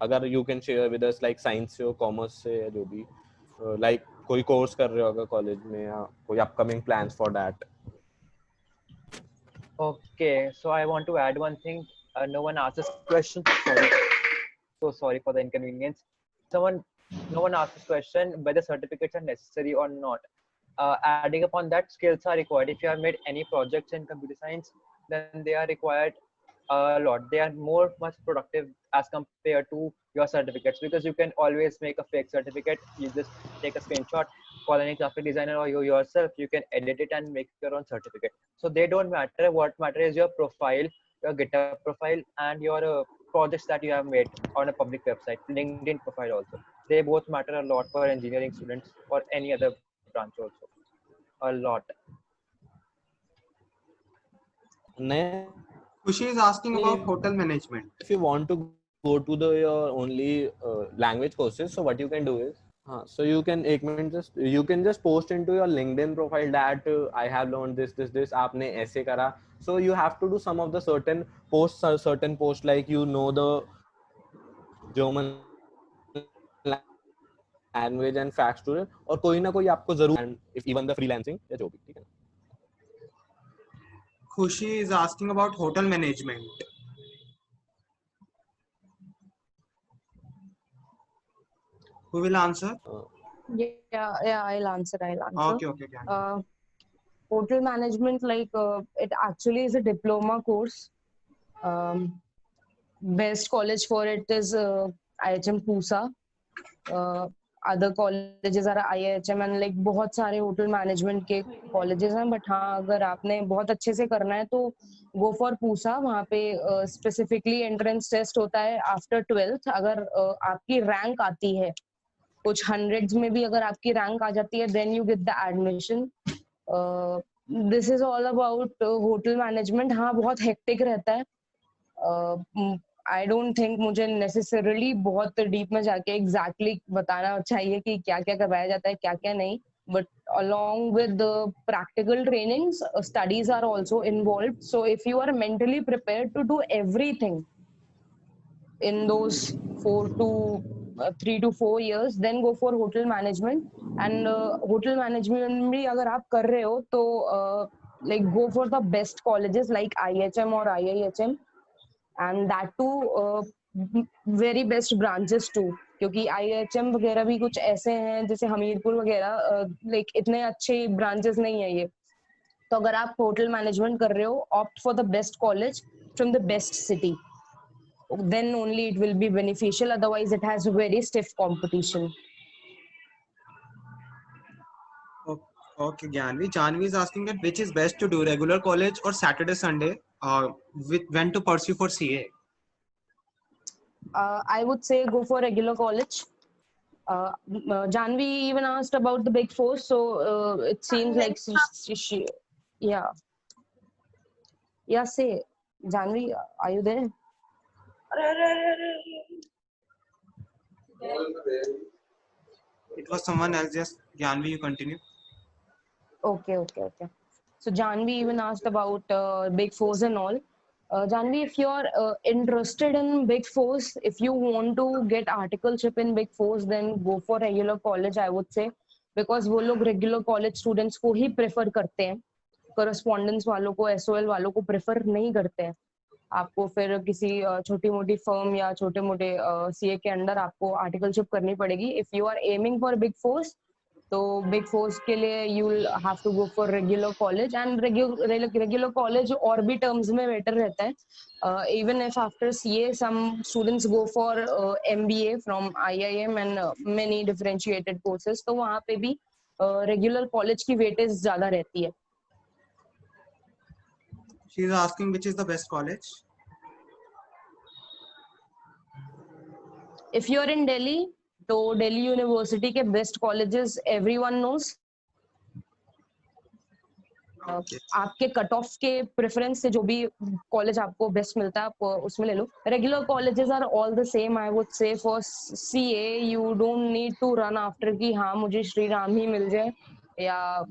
अगर you can share with us like science से हो, कॉमर्स से, या जो भी लाइक कोई कोर्स कर रहे हो अगर कॉलेज में, या कोई upcoming plans for that. Okay, so I want to add one thing. No one asked this question. Sorry. So sorry for the inconvenience. No one asked this question whether certificates are necessary or not. Adding upon that, skills are required. If you have made any projects in computer science, then they are required a lot. They are much productive as compared to your certificates, because you can always make a fake certificate. You just take a screenshot, call any graphic designer or you yourself, you can edit it and make your own certificate. So they don't matter. What matters is your profile, your GitHub profile, and your projects that you have made on a public website, LinkedIn profile also. They both matter a lot for engineering students or any other branch also. A lot. Kushi is asking about hotel management. If you want to go to the your only language courses, so what you can do is so you can you can just post into your LinkedIn profile that I have learned this आपने ऐसे करा. So you have to do some of the certain posts like the German language and facts to it, और कोई ना कोई आपको जरूर, and if even the freelancing या जो भी. ठीक है. Kushi is asking about hotel management. Who will answer? I'll answer. Okay. Hotel management, it actually is a diploma course. Best college for it is IHM Pusa. Other colleges are IHM and बहुत सारे hotel management के colleges हैं, but हाँ अगर आपने बहुत अच्छे से करना है तो go for Pusa. वहाँ पे specifically entrance test होता है after 12th. अगर आपकी rank आती है कुछ hundreds में भी, अगर आपकी rank आ जाती है, then you get the admission. This is all about hotel management. हाँ बहुत hectic रहता है. I don't think मुझे necessarily बहुत deep में जाके exactly बताना चाहिए कि क्या क्या करवाया जाता है, क्या क्या नहीं. But along with the practical trainings, studies are also involved. So if you are mentally prepared to do everything in those 3 to 4 years, then go for hotel management. And hotel management भी अगर आप कर रहे हो तो go for the best colleges like IHM or IIHM, and that too very best branches too. क्योंकि IIHM वगैरह भी कुछ ऐसे हैं जैसे हमीरपुर वगैरह इतने अच्छे branches नहीं है ये. तो अगर आप होटल मैनेजमेंट कर रहे हो, opt for the best college from the best city. Then only it will be beneficial. Otherwise, it has very stiff competition. Okay, Janvi is asking that which is best to do, regular college or Saturday Sunday, when to pursue for CA? I would say go for regular college. Janvi even asked about the Big Four, so it seems like she say, Janvi, are you there? It was someone else. Just Janvi, you continue. Okay. So Janvi even asked about Big Fours and all. Janvi, if you're interested in Big Fours, if you want to get articleship in Big Fours, then go for regular college, I would say, because वो लोग regular college students को ही prefer करते हैं, correspondence वालों को, SOL वालों को prefer नहीं करते हैं. आपको फिर किसी छोटी मोटी फर्म या छोटे मोटे सीए के अंडर आपको आर्टिकलशिप करनी पड़ेगी. If you are aiming for big fours, तो बिग फोर्स के लिए you will have to go for regular college, and regular college और भी टर्म्स में बेटर रहता है. Even if after CA some students go for MBA from IIM and many differentiated courses, तो वहाँ पे भी रेगुलर कॉलेज की वेटेज ज्यादा रहती है. She is asking which is the best college. If you are in Delhi, तो Delhi university के बेस्ट कॉलेजेस एवरीवन नोज. आपके कट ऑफ के प्रेफरेंस से जो भी कॉलेज आपको बेस्ट मिलता है आप उसमें ले लो. Regular colleges are all the same. I would say for CA you don't need to run after कि हाँ मुझे श्री राम ही मिल जाए, या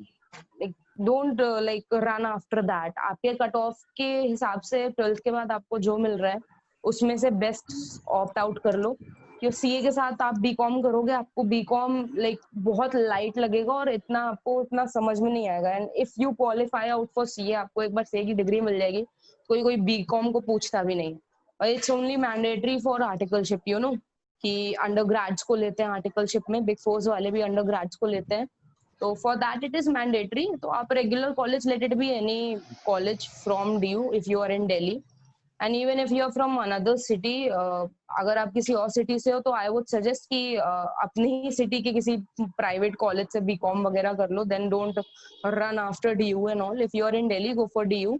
don't like run after that. आपके कट ऑफ के हिसाब से 12th के बाद आपको जो मिल रहा है उसमें से बेस्ट ऑप्ट आउट कर लो. क्योंकि सीए के साथ आप बीकॉम करोगे, आपको बीकॉम लाइक बहुत लाइट लगेगा और इतना आपको इतना समझ में नहीं आएगा. And if you qualify out for CA, आपको एक बार सीए की डिग्री मिल जाएगी, कोई बीकॉम को पूछता भी नहीं. और it's only mandatory for articleship, you know, कि अंडर ग्रेड्स को लेते हैं आर्टिकलशिप में. बिग फोर्स वाले भी अंडर ग्रेड्स को लेते हैं, तो for that it is mandatory. तो आप regular college, let it be any college from DU if you are in Delhi, and even if you are from another city, अगर आप किसी और सिटी से हो तो आई वुड सजेस्ट कि अपनी ही सिटी के किसी प्राइवेट कॉलेज से बीकॉम वगैरह कर लो. Then don't run after DU and all. If you are in Delhi, go for DU.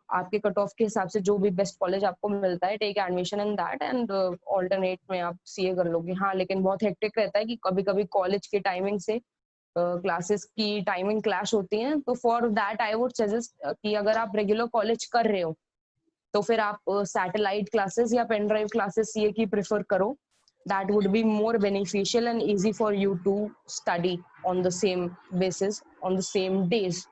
आपके कट ऑफ के हिसाब से जो भी बेस्ट कॉलेज आपको मिलता है, take admission in that, and alternate में आप सीए कर लोगे. हाँ, लेकिन बहुत हेक्टिक रहता है कि कभी कभी कॉलेज के टाइमिंग से क्लासेस की टाइमिंग क्लैश होती हैं. तो for that I would suggest कि अगर आप रेगुलर कॉलेज कर रहे हो तो फिर आप सैटेलाइट क्लासेस या पेन ड्राइव क्लासेस सीए की प्रेफर करो. That would be more beneficial and easy for you to study on the same basis on the same days.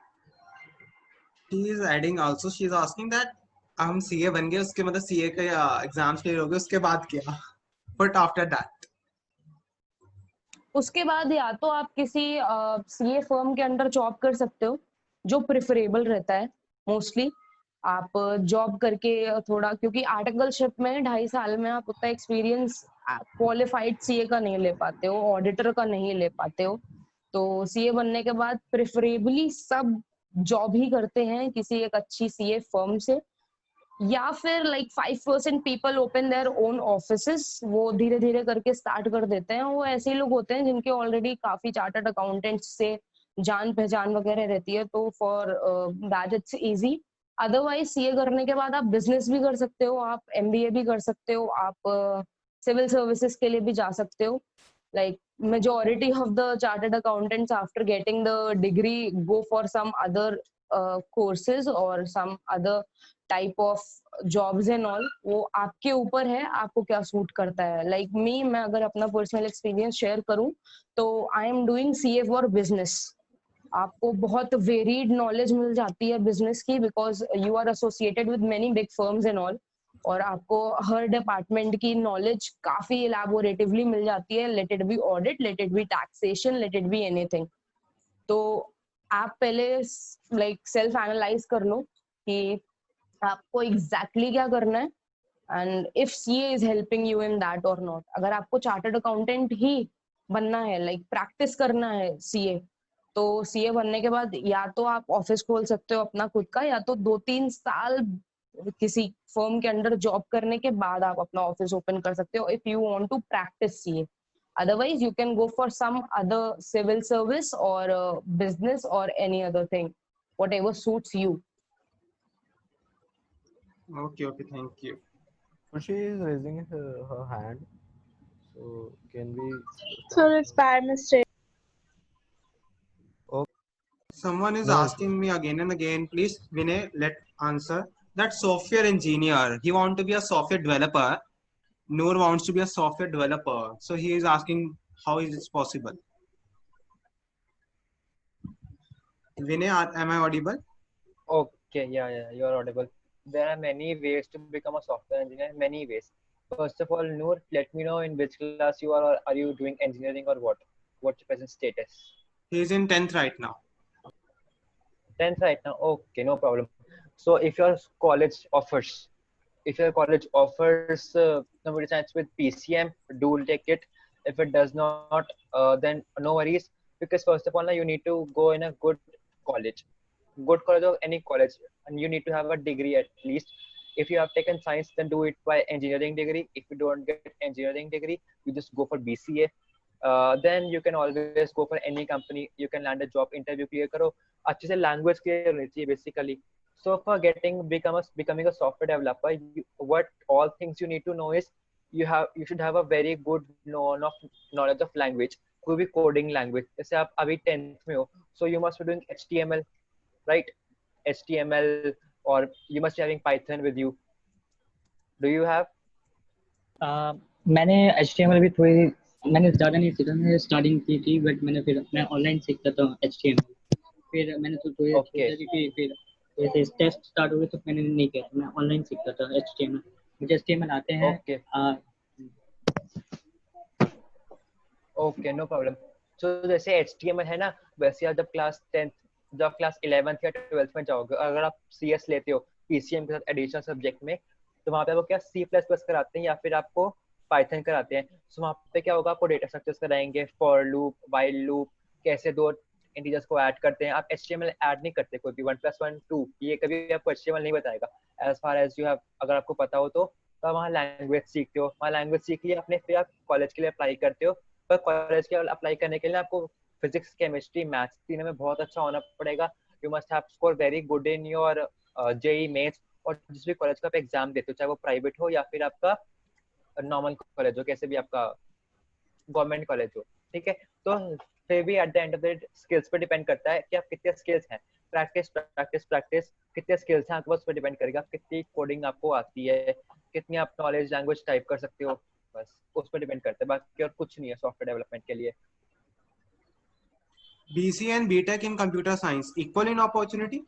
She is adding also, she is asking that हम CA बन गए, उसके मतलब CA के exams clear हो गए, उसके बाद क्या? बट आफ्टर दैट, उसके बाद या तो आप किसी सीए फर्म के अंडर जॉब कर सकते हो, जो प्रेफरेबल रहता है. मोस्टली आप जॉब करके थोड़ा, क्योंकि आर्टिकलशिप में 2.5 साल में आप उतना एक्सपीरियंस क्वालिफाइड सीए का नहीं ले पाते हो, ऑडिटर का नहीं ले पाते हो. तो सीए बनने के बाद प्रेफरेबली सब जॉब ही करते हैं किसी एक अच्छी सीए फर्म से, या फिर like 5% people open their own offices. वो धीरे धीरे करके स्टार्ट कर देते हैं. वो ऐसे लोग होते हैं जिनके ऑलरेडी काफी चार्टर्ड अकाउंटेंट्स से जान पहचान वगैरह रहती है, तो for that it's easy. Otherwise CA करने के बाद आप बिजनेस भी कर सकते हो, आप एमबीए भी कर सकते हो, आप सिविल सर्विसेज के लिए भी जा सकते हो. like majority of the chartered accountants after getting the degree go for some other courses or some other type of jobs and all. वो आपके ऊपर है, आपको क्या सूट करता है. like me, मैं अगर अपना पर्सनल एक्सपीरियंस शेयर करूं तो I am doing CA for business. आपको बहुत वेरीड नॉलेज मिल जाती है बिजनेस की, because you are associated with many big firms and all, और आपको हर डिपार्टमेंट की नॉलेज काफी इलैबोरेटिवली मिल जाती है. Late it B audit, late it B taxation, late it be anything. तो आप पहले लाइक सेल्फ एनालाइज कर लो कि आपको एग्जैक्टली क्या करना है, and if CA is helping you in that और नॉट. अगर आपको चार्टर्ड अकाउंटेंट ही बनना है, लाइक प्रैक्टिस करना है सीए, तो सीए बनने के बाद या तो आप ऑफिस खोल सकते हो अपना खुद का, या तो 2-3 साल किसी फर्म के अंडर जॉब करने के बाद आप अपना ऑफिस ओपन कर सकते हो if you want to practise CA. Otherwise you can go for some other civil service और बिजनेस और any other thing, whatever suits you. okay, thank you. She is raising her hand. So can we? So it's by mistake. Someone is No. asking me again and again, please Vinay, let answer. That software engineer, he want to be a software developer. Noor wants to be a software developer, so he is asking how is this possible. Vinay, am I audible? Okay, yeah, you are audible. There are many ways to become a software engineer, many ways. First of all, Noor, let me know in which class you are, or are you doing engineering or what? What's your present status? He's in 10th right now. 10th right now. Okay, no problem. So if your college offers, computer science with PCM, do take it. If it does not, then no worries. Because first of all, you need to go in a college, good college or any college, and you need to have a degree at least. If you have taken science, then do it by engineering degree. If you don't get engineering degree, you just go for BCA. Then you can always go for any company. You can land a job interview clear करो. अच्छे से language clear होनी चाहिए basically. So for becoming a software developer, what all things you need to know is you should have a very good knowledge of language. कोई भी coding language. जैसे आप अभी 10th में हो, so you must be doing HTML, right? HTML, or you must be having Python with you. Do you have? मैंने HTML भी थोड़ी, मैंने ज़्यादा नहीं सीखा, मैंने स्टार्टिंग की थी, बट मैंने फिर मैं ऑनलाइन सीखता था HTML. फिर मैंने तो थोड़ी सोचा कि फिर जैसे टेस्ट स्टार्ट हो गए तो मैंने नहीं किया, मैं ऑनलाइन सीखता था HTML. मुझे HTML आते हैं. Okay, no problem. सो जैसे HTML है ना, वैसे आप जब क्लास 11th या 12th में जाओगे, अगर आप CS लेते हो PCM के साथ एडिशनल सब्जेक्ट में, तो वहाँ पे आपको क्या C++ कराते हैं या फिर आपको पाइथन कराते हैं. सो वहाँ पे क्या होगा, आपको डेटा स्ट्रक्चर्स कराएंगे, फॉर लूप, व्हाइल लूप, कैसे दो इंटीजर्स को ऐड करते हैं. आप HTML ऐड नहीं करते कोई भी 1 + 1 2, ये कभी आपको HTML नहीं बताएगा. As far as you have, अगर आपको पता हो तो आप वहाँ लैंग्वेज सीखते हो. वहाँ लैंग्वेज सीख लिया आपने, फिर आप कॉलेज के लिए अप्लाई करते हो. पर कॉलेज के अप्लाई करने के लिए आपको फिजिक्स, केमिस्ट्री, मैथ्स तीनों में बहुत अच्छा होना पड़ेगा. You must have score very good in your JEE Mains, और जिस भी कॉलेज का आप एग्जाम देते हो, चाहे वो प्राइवेट हो या फिर आपका नॉर्मल कॉलेज हो, कैसे भी आपका गवर्नमेंट कॉलेज हो, ठीक है. तो फिर भी at the end of the skills पे डिपेंड करता है कि आप कितने स्किल्स हैं. प्रैक्टिस कितने स्किल्स हैं आपके पास, उस पर डिपेंड करेगा. कितनी कोडिंग आपको आती है, कितनी आप नॉलेज लैंग्वेज टाइप कर सकते हो, बस उस पर डिपेंड करता है. बाकी और कुछ नहीं है सॉफ्टवेयर डेवलपमेंट के लिए. BCA and BTech in computer science equal in opportunity?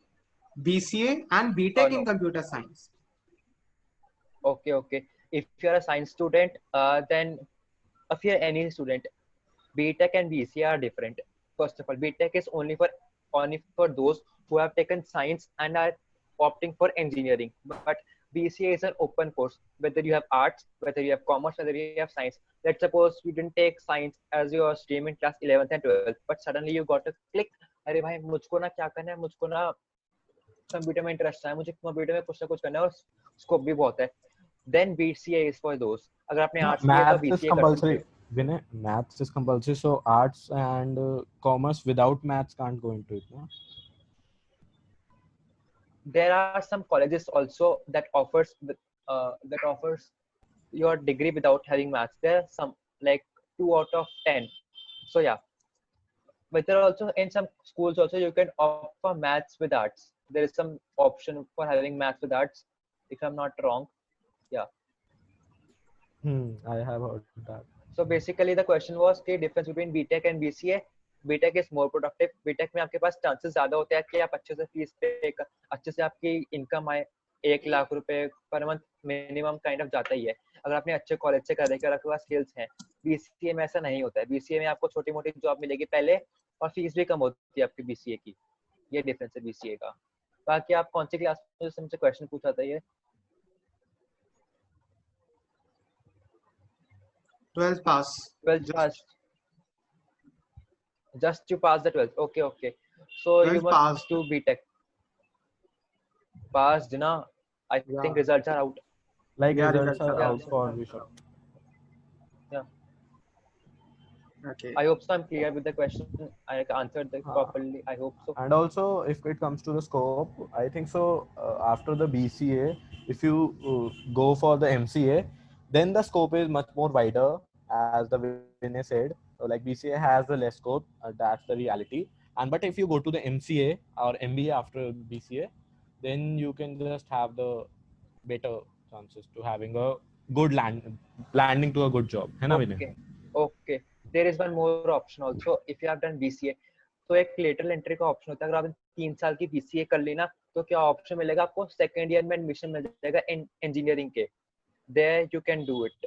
BCA and BTech in computer science. Okay. If you're a science student, then if you're any student, BTech and BCA are different. First of all, BTech is only for those who have taken science and are opting for engineering. But BCA is an open course. Whether you have arts, whether you have commerce, whether you have science. Let's suppose you didn't take science as your stream in class 11th and 12th, but suddenly you got a click. अरे भाई मुझको ना क्या करना है, मुझको ना computer में इंटरेस्ट है, मुझे कंप्यूटर में कुछ ना कुछ करना है और स्कोप भी बहुत है. Then BCA is for those. अगर आपने आर्ट्स लिया तो BCA कर सकते हो. Vinay, maths is compulsory, so arts and commerce without maths can't go into it, no? There are some colleges also that offers your degree without having maths. There are some like 2 out of 10. So yeah, but there are also in some schools also you can opt for maths with arts. There is some option for having maths with arts, if I'm not wrong. Yeah. I have heard that. So basically the question was the difference between BTech and BCA. BTech is more productive. BTech में आपके पास chances ज्यादा होते हैं कि आप अच्छे से fees पे अच्छे से आपकी इनकम आए. 1 लाख रुपए per month minimum kind of जाता ही है अगर आपने अच्छे कॉलेज से कर आपके पास स्किल्स हैं. BCA में ऐसा नहीं होता है. BCA में आपको छोटी मोटी जॉब मिलेगी पहले और फीस भी कम होती है आपकी BCA की. ये डिफरेंस है BCA का. बाकी आप कौन सी क्लास में हमसे क्वेश्चन पूछा था ये? 12th pass. 12th pass. Just to pass the 12th. Okay. So you must do BTech. Passed, na? I think results are out. Like results are out for Vishal. Yeah. Okay. I hope so I'm clear with the question. I answered properly. I hope so. And also, if it comes to the scope, I think so. After the BCA, if you go for the MCA, then the scope is much more wider, as the Vinay said. So like BCA has the less scope, that's the reality. But if you go to the MCA or MBA after BCA, then you can just have the better chances to having a good landing to a good job. है ना Vinay? Okay. There is one more option also. If you have done BCA, तो एक lateral entry का option होता है. अगर आपने 3 साल की BCA कर ली ना, तो क्या ऑप्शन मिलेगा आपको, सेकेंड ईयर में एडमिशन मिल जाएगा इंजीनियरिंग के, there you can do it.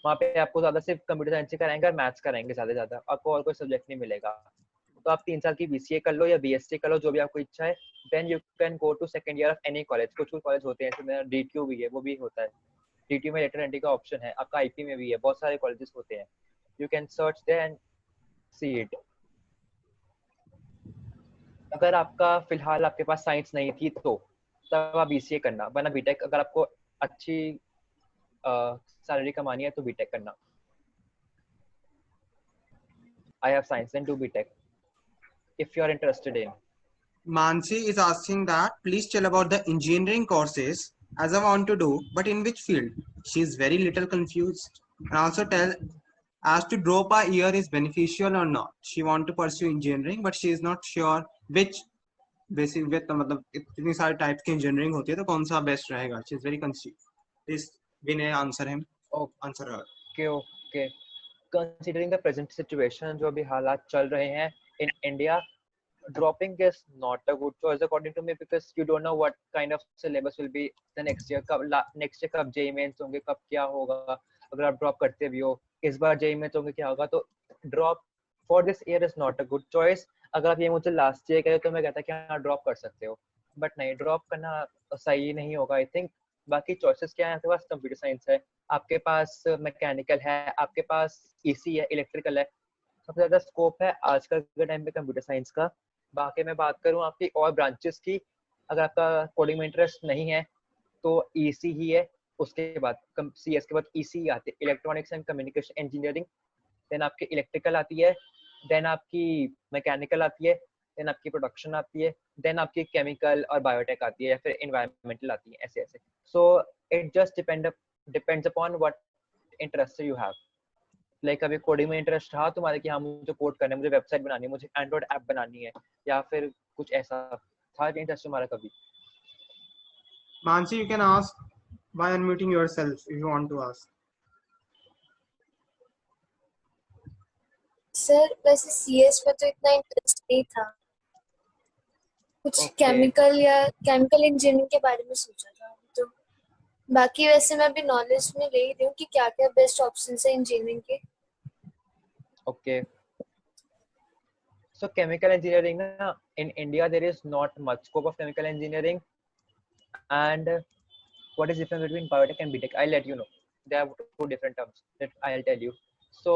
वहाँ पे आपको ज्यादा सिर्फ कंप्यूटर साइंस ही कराएंगे और मैथ्स कराएंगे ज्यादा, आपको और कोई सब्जेक्ट नहीं मिलेगा। तो आप 3 साल की बीसीए कर लो या बीएससी कर लो, जो भी आपको इच्छा है, then you can go to second year of any college. कुछ कॉलेज होते हैं, जैसे मेरा डीटीयू भी है, वो भी होता है, डीटीयू में लेटर एंट्री का ऑप्शन है, आपका आईपी में भी है, बहुत सारे कॉलेजेस होते हैं, you can search there and see it. अगर आपका फिलहाल आपके पास साइंस नहीं थी तो तब आप बीसीए करना, वरना बीटेक, अगर आपको अच्छी सैलरी कमानी है तो बीटेक करना। I have science and do BTech if you are interested in. Mansi is asking that please tell about the engineering courses as I want to do, but in which field? She is very little confused. And also tell as to drop a year is beneficial or not. She want to pursue engineering, but she is not sure which basic with मतलब इतनी सारे type की engineering होती है तो कौन सा best रहेगा. She is very confused. Please Vinay answer him. Answer her. Okay. Considering the present situation, जो अभी हालात चल रहे हैं in India, dropping is not a good choice according to me, because you don't know what kind of syllabus will be the next year. next year कब JEE mains होंगे, कब क्या होगा, अगर आप ड्रॉप करते भी हो, इस बार JEE mains होंगे क्या होगा, तो drop for this year is not a good choice. अगर आप ये मुझसे लास्ट ईयर करें तो मैं कहता कि हाँ ड्रॉप कर सकते हो, बट नहीं, ड्रॉप करना सही नहीं होगा आई थिंक। बाकी चॉइसेस क्या है, आपके पास कंप्यूटर साइंस है, आपके पास मैकेनिकल है, आपके पास ईसी है, इलेक्ट्रिकल है, सबसे ज्यादा स्कोप है आजकल के टाइम पे कंप्यूटर साइंस का। बाकी मैं बात करूं आपकी और ब्रांचेस की, अगर आपका कोडिंग में इंटरेस्ट नहीं है तो ईसी ही है, उसके बाद सीएस के बाद ईसी आती है, electronics and communication engineering, then आपकी इलेक्ट्रिकल आती है, देन आपकी मैकेनिकल आती है, देन आपकी प्रोडक्शन आती है, देन आपकी केमिकल और बायोटेक आती है, या फिर एनवायरमेंटल आती है, ऐसे ऐसे। So it just depends upon what interest you have. Like अभी कोडिंग में इंटरेस्ट रहा तुम्हारे कि हाँ मुझे कोड करना है, मुझे वेबसाइट बनानी है, मुझे एंड्रॉइड ऐप बनानी है, या फिर कुछ ऐसा था इंटरेस्ट तुम्हारा कभी? Mansi, you can ask by unmuting yourself if you want to ask. Sir वैसे सीएस में तो इतना इंटरेस्ट नहीं था, कुछ केमिकल इंजीनियरिंग के बारे में सोचा था, तो बाकी वैसे मैं अभी नॉलेज में ले रही हूँ कि क्या क्या बेस्ट ऑप्शंस है इंजीनियरिंग के। Okay. So chemical engineering, in India there is not much scope of chemical engineering. And what is the difference between biotech and BTech? I'll let you know. They have 2 different terms that I'll tell you. So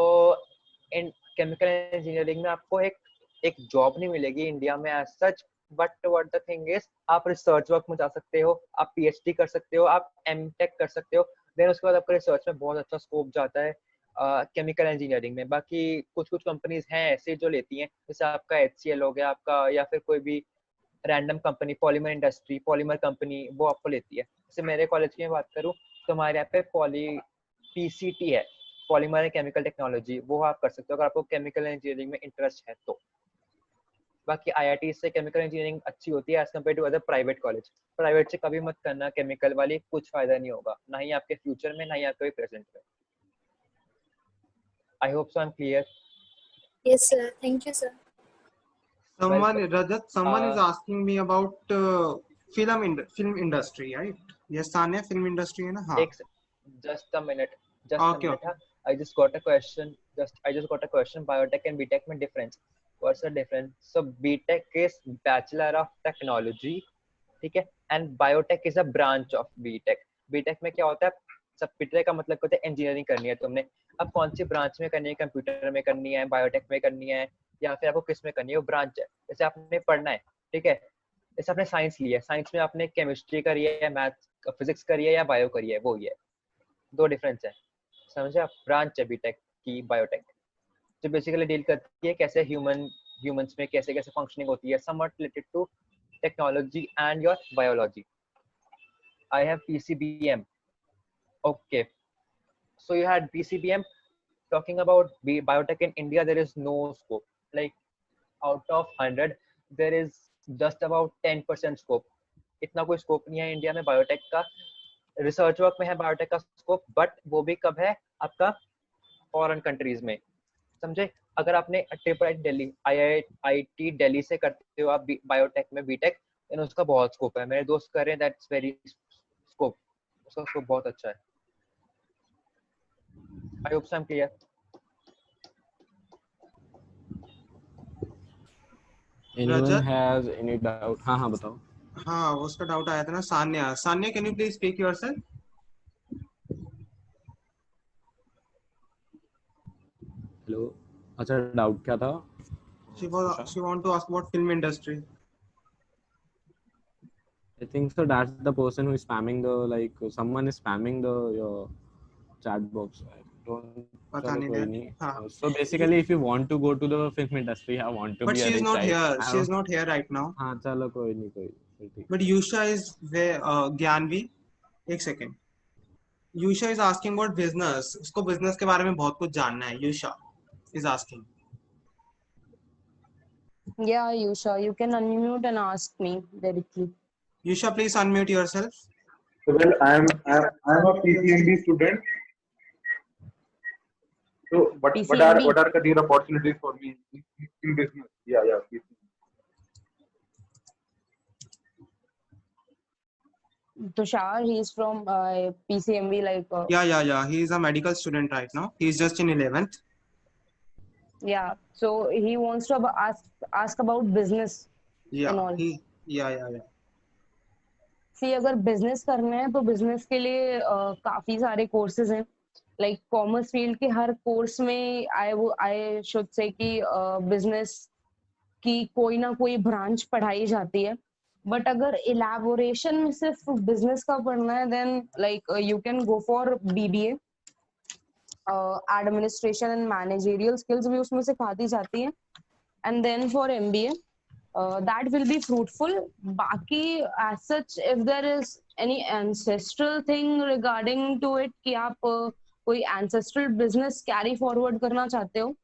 in chemical engineering में आपको एक job नहीं मिलेगी India में as such, but what the thing is, आप research work में जा सकते हो, आप PhD कर सकते हो, आप MTech कर सकते हो, देन उसके बाद आपका रिसर्च में बहुत अच्छा स्कोप जाता है केमिकल इंजीनियरिंग में। बाकी कुछ कंपनीज हैं ऐसे जो लेती हैं, जैसे आपका HCL हो गया आपका, या फिर कोई भी random company, polymer industry, polymer company, वो आपको लेती है। जैसे मेरे कॉलेज की बात करूँ तो हमारे यहाँ पे PCT है, पॉलीमर एंड केमिकल टेक्नोलॉजी, वो आप कर सकते हो अगर आपको केमिकल इंजीनियरिंग में इंटरेस्ट है तो। बाकी IIT से केमिकल इंजीनियरिंग अच्छी होती है as compare to other private college. Private से कभी मत करना केमिकल वाली, कुछ फायदा नहीं होगा, ना ही आपके फ्यूचर में, ना ही आपके प्रेजेंट में। I hope so I'm clear. Yes sir, thank you sir. Rajat, someone is asking me about film industry, right? Yes, Tanya, film industry है ना? हाँ. Just a minute. Okay. I just got a question. Biotech and BTech में difference. What's the difference? So BTech is Bachelor of Technology, ठीक है? And Biotech is a branch of BTech. BTech में क्या होता है? सब BTech का मतलब होता है इंजीनियरिंग करनी है तुमने। अब कौन सी ब्रांच में करनी है, कंप्यूटर में करनी है, बायोटेक में करनी है, या फिर आपको किस में करनी है, वो ब्रांच है। जैसे आपने पढ़ना है, ठीक है, जैसे आपने साइंस लिया है, साइंस में आपने केमिस्ट्री करी है, मैथ्स फिजिक्स करी है, या बायो करी है, वो ही है, 2 डिफरेंस है, समझे आप? ब्रांच है बीटेक की बायोटेक, जो बेसिकली डील करती है कैसे ह्यूमंस में कैसे कैसे फंक्शनिंग होती है, somewhat related to technology and your biology. I have PCBM. Okay, so you had PCBM. Talking about biotech in India, there is no scope. Like out of 100, there is just about 10% scope. इतना कोई scope नहीं है India में biotech का। Research work में है biotech का scope, but वो भी कब है आपका, फॉरेन कंट्रीज में, समझे? अगर आपने IIT दिल्ली से करते हो आप बायोटेक में बीटेक, लेकिन उसका बहुत स्कोप है, मेरे दोस्त कर रहे हैं, दैट्स वेरी स्कोप, उसका स्कोप बहुत अच्छा है। I hope so I am clear. Anyone has any doubt? हाँ बताओ। हाँ उसका डाउट आया था ना Sanya. Sanya can you please speak yourself? Hello, अच्छा डाउट क्या था? She want to ask about film industry. I think so that's the person who is spamming the, like someone is spamming the your chat box. I don't, पता चलो कोई नहीं। नहीं। हाँ। So basically if you want to go to the film industry, I want to But be a she is rich, not right? here. She is not here right now. हाँ चलो कोई नहीं, कोई ठीक। But Yusha is where Gyanvi, एक second. Yusha is asking about business. उसको business के बारे में बहुत कुछ जानना है। Yusha is asking. Yeah, Yusha, you can unmute and ask me directly. Yusha, please unmute yourself. Well, I'm a PCMB student. So, what are career opportunities for me in business? Yeah, PCMB. Tushar, he's from PCMB, like. Yeah. He is a medical student right now. He is just in 11th. Yeah. So he wants to ask about business. Yeah. And all. Yeah. See, अगर business करना है तो business के लिए काफी सारे courses हैं. Like commerce field के हर course में I should say कि business की कोई ना कोई branch पढ़ाई जाती है. But अगर elaboration में सिर्फ business का पढ़ना है, then like you can go for BBA. Administration and managerial skills भी उसमें सिखाती जाती है. And then for MBA, that will be fruitful. बाकी as such, if there is any ancestral thing regarding to it कि आप कोई ancestral business carry forward करना चाहते हो,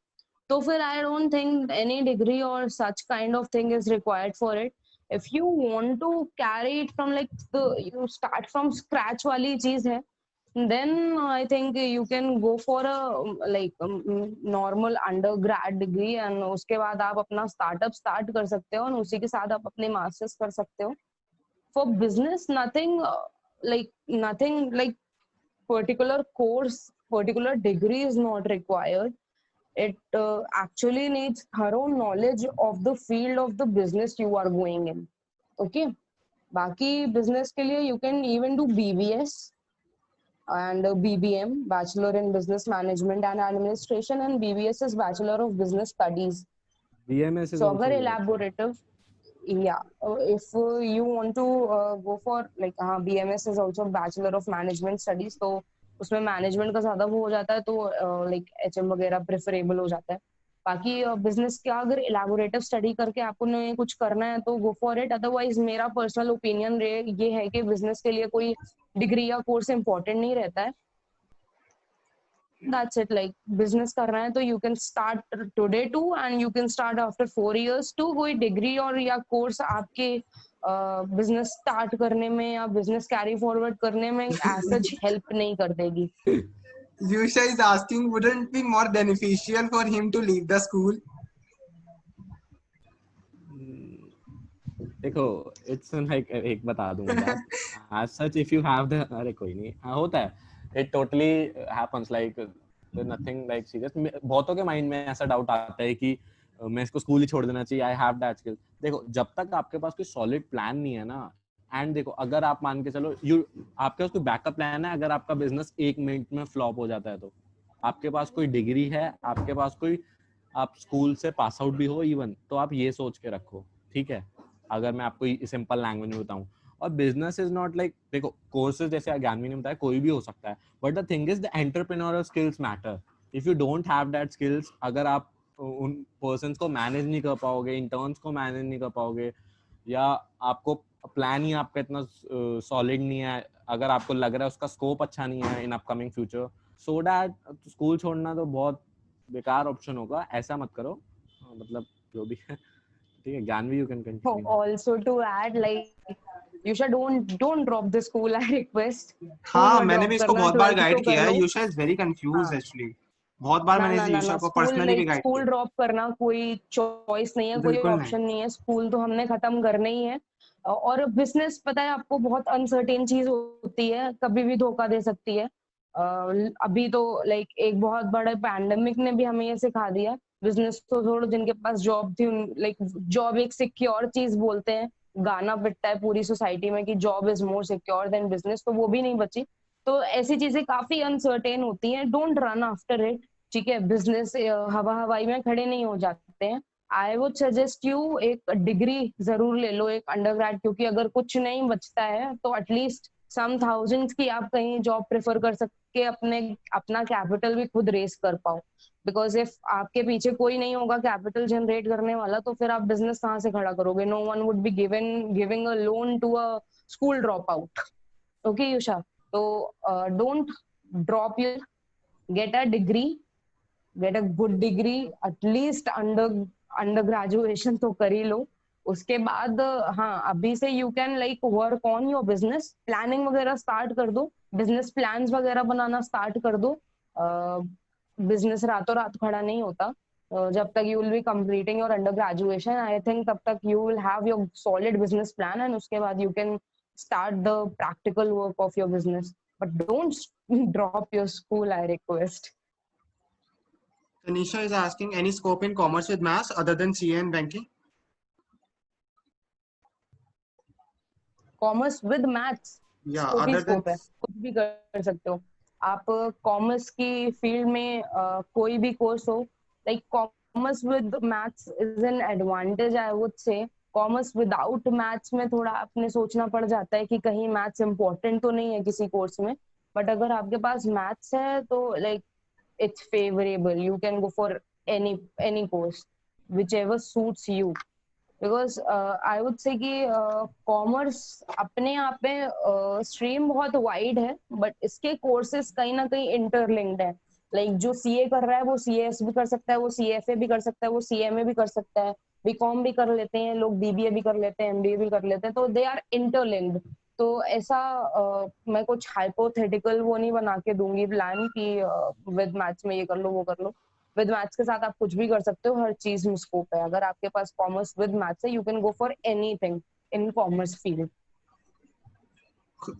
तो फिर I don't think any degree or such kind of thing is required for it. If you want to carry it from like you start from scratch वाली चीज है, then I think you can go for a like normal undergrad degree and उसके बाद आप अपना startup start कर सकते हो और उसी के साथ आप अपने masters कर सकते हो. For business, nothing like particular course, particular degree is not required. It actually needs thorough knowledge of the field of the business you are going in. Okay. बाकी business के लिए you can even do BBS and BBM, Bachelor in Business Management and Administration, and BBS is Bachelor of Business Studies. BMS is so also अगर elaborative, yeah, if you want to go for like BMS is also Bachelor of Management Studies, तो उसमें management का ज़्यादा वो हो जाता है, तो like HM वगैरह preferable हो जाता है. बाकी business का अगर elaborative study करके आपको ने कुछ करना है तो go for it. Otherwise मेरा personal opinion ये है कि business के लिए कोई degree या course important नहीं रहता है. That's it. Like business करना है तो you can start today too and you can start after 4 years too. कोई degree और या course आपके business start करने में या business carry forward करने में as such help नहीं कर देगी. Yusha is asking, wouldn't it be more beneficial for him to leave the school? देखो, it's like एक बता दूं मैं. As such, if you have the, अरे कोई नहीं, होता है. It totally happens. Like nothing like serious. बहुतों के माइंड में ऐसा डाउट आता है कि मैं इसको स्कूल ही छोड़ देना चाहिए. I have that skill. देखो, जब तक आपके पास कोई सॉलिड प्लान नहीं है ना, एंड देखो अगर आप मान के चलो आपके पास कोई बैकअप प्लान है, अगर आपका बिजनेस 1 मिनट में फ्लॉप हो जाता है तो आपके पास कोई डिग्री है, आपके पास कोई आप स्कूल से पास आउट भी हो इवन, तो आप ये सोच के रखो, ठीक है. अगर मैं आपको सिंपल लैंग्वेज में बताऊं, और बिजनेस इज नॉट लाइक, देखो कोर्सेज जैसे ज्ञानवी ने बताया कोई भी हो सकता है, but the thing is the entrepreneurial skills matter. If you don't have that skills, अगर आप उन पर्सन्स को मैनेज नहीं कर पाओगे, इंटर्न्स को मैनेज नहीं कर पाओगे, या आपको प्लान ही आपका इतना सॉलिड नहीं है, अगर आपको लग रहा है उसका स्कोप अच्छा नहीं है in upcoming future, so that school छोड़ना तो बहुत बेकार ऑप्शन होगा. ऐसा मत करो, मतलब जो भी है, ठीक है. Gyanvi, you can continue. Also to add, like Yusha, don't drop the school, I request. हाँ, मैंने भी इसको बहुत बार गाइड किया है. Yusha is very confused actually. बहुत बार मैंने यूशा को पर्सनली भी गाइड किया. स्कूल ड्रॉप करना कोई चॉइस नहीं है, कोई ऑप्शन नहीं है. स्कूल तो हमने खत्म करना ही है. और बिजनेस पता है आपको बहुत अनसर्टेन चीज होती है, कभी भी धोखा दे सकती है। अभी तो लाइक एक बहुत बड़े पैंडेमिक ने भी हमें ये सिखा दिया। बिजनेस तो छोड़ो, जिनके पास जॉब थी लाइक जॉब एक सिक्योर चीज बोलते हैं, गाना पिटता है पूरी सोसाइटी में कि job is more secure than business, तो वो भी नहीं बची। तो ऐसी चीजें काफी अनसर्टेन होती हैं, डोंट रन आफ्टर इट। ठीक है, बिजनेस हवा हवाई में खड़े नहीं हो जाते हैं। आई वुड सजेस्ट यू एक डिग्री जरूर ले लो, एक अंडरग्रेड, क्योंकि अगर कुछ नहीं बचता है तो एटलीस्ट सम थाउजेंड्स की आप कहीं जॉब प्रेफर कर सके, अपना कैपिटल भी खुद रेस कर पाओ। बिकॉज इफ आपके पीछे कोई नहीं होगा कैपिटल जनरेट करने वाला, तो फिर आप बिजनेस कहाँ से खड़ा करोगे? No one would be giving a loan to a school drop out. Okay Yusha, तो don't drop your, get a degree, get a good degree, at least under graduation तो कर ही लो। उसके बाद हाँ, अभी से you can like work on your business planning वगैरह स्टार्ट कर दो, बिजनेस प्लान्स वगैरह बनाना स्टार्ट कर दो। बिजनेस रातों रात खड़ा नहीं होता। जब तक you will be completing your under graduation, I think तब तक you will have your solid business plan, and उसके बाद you can start the practical work of your business, but don't drop your school, I request. Tanisha is asking, any scope in commerce with maths other than CA and banking? Commerce with maths, Yeah, scope he other than scope है, कुछ भी कर सकते हो आप। Commerce की field में कोई भी कोर्स हो, like commerce with maths is an advantage, I would से। कॉमर्स विदाउट मैथ्स में थोड़ा आपने सोचना पड़ जाता है कि कहीं मैथ्स इम्पोर्टेंट तो नहीं है किसी कोर्स में, बट अगर आपके पास मैथ्स है तो like it's favorable, you can go for any course whichever suits you, because I would say कि कॉमर्स अपने आप में स्ट्रीम बहुत वाइड है, बट इसके कोर्सेज कहीं ना कहीं इंटरलिंक्ड है। लाइक जो सीए कर रहा है वो सीएस भी कर सकता है, वो सीएफए भी कर सकता है, वो सीएमए भी कर सकता है, बीकॉम भी कर लेते हैं लोग, बीबीए भी कर लेते हैं, एमबीए भी कर लेते हैं, तो दे आर इंटरलिंक्ड। तो ऐसा मैं कुछ हाइपोथेटिकल वो नहीं बना के दूंगी प्लान कि विद मैथ्स में ये कर लो वो कर लो। विद मैथ्स के साथ आप कुछ भी कर सकते हो, हर चीज में स्कोप है। अगर आपके पास कॉमर्स विद मैथ्स है, you can go for anything in commerce field.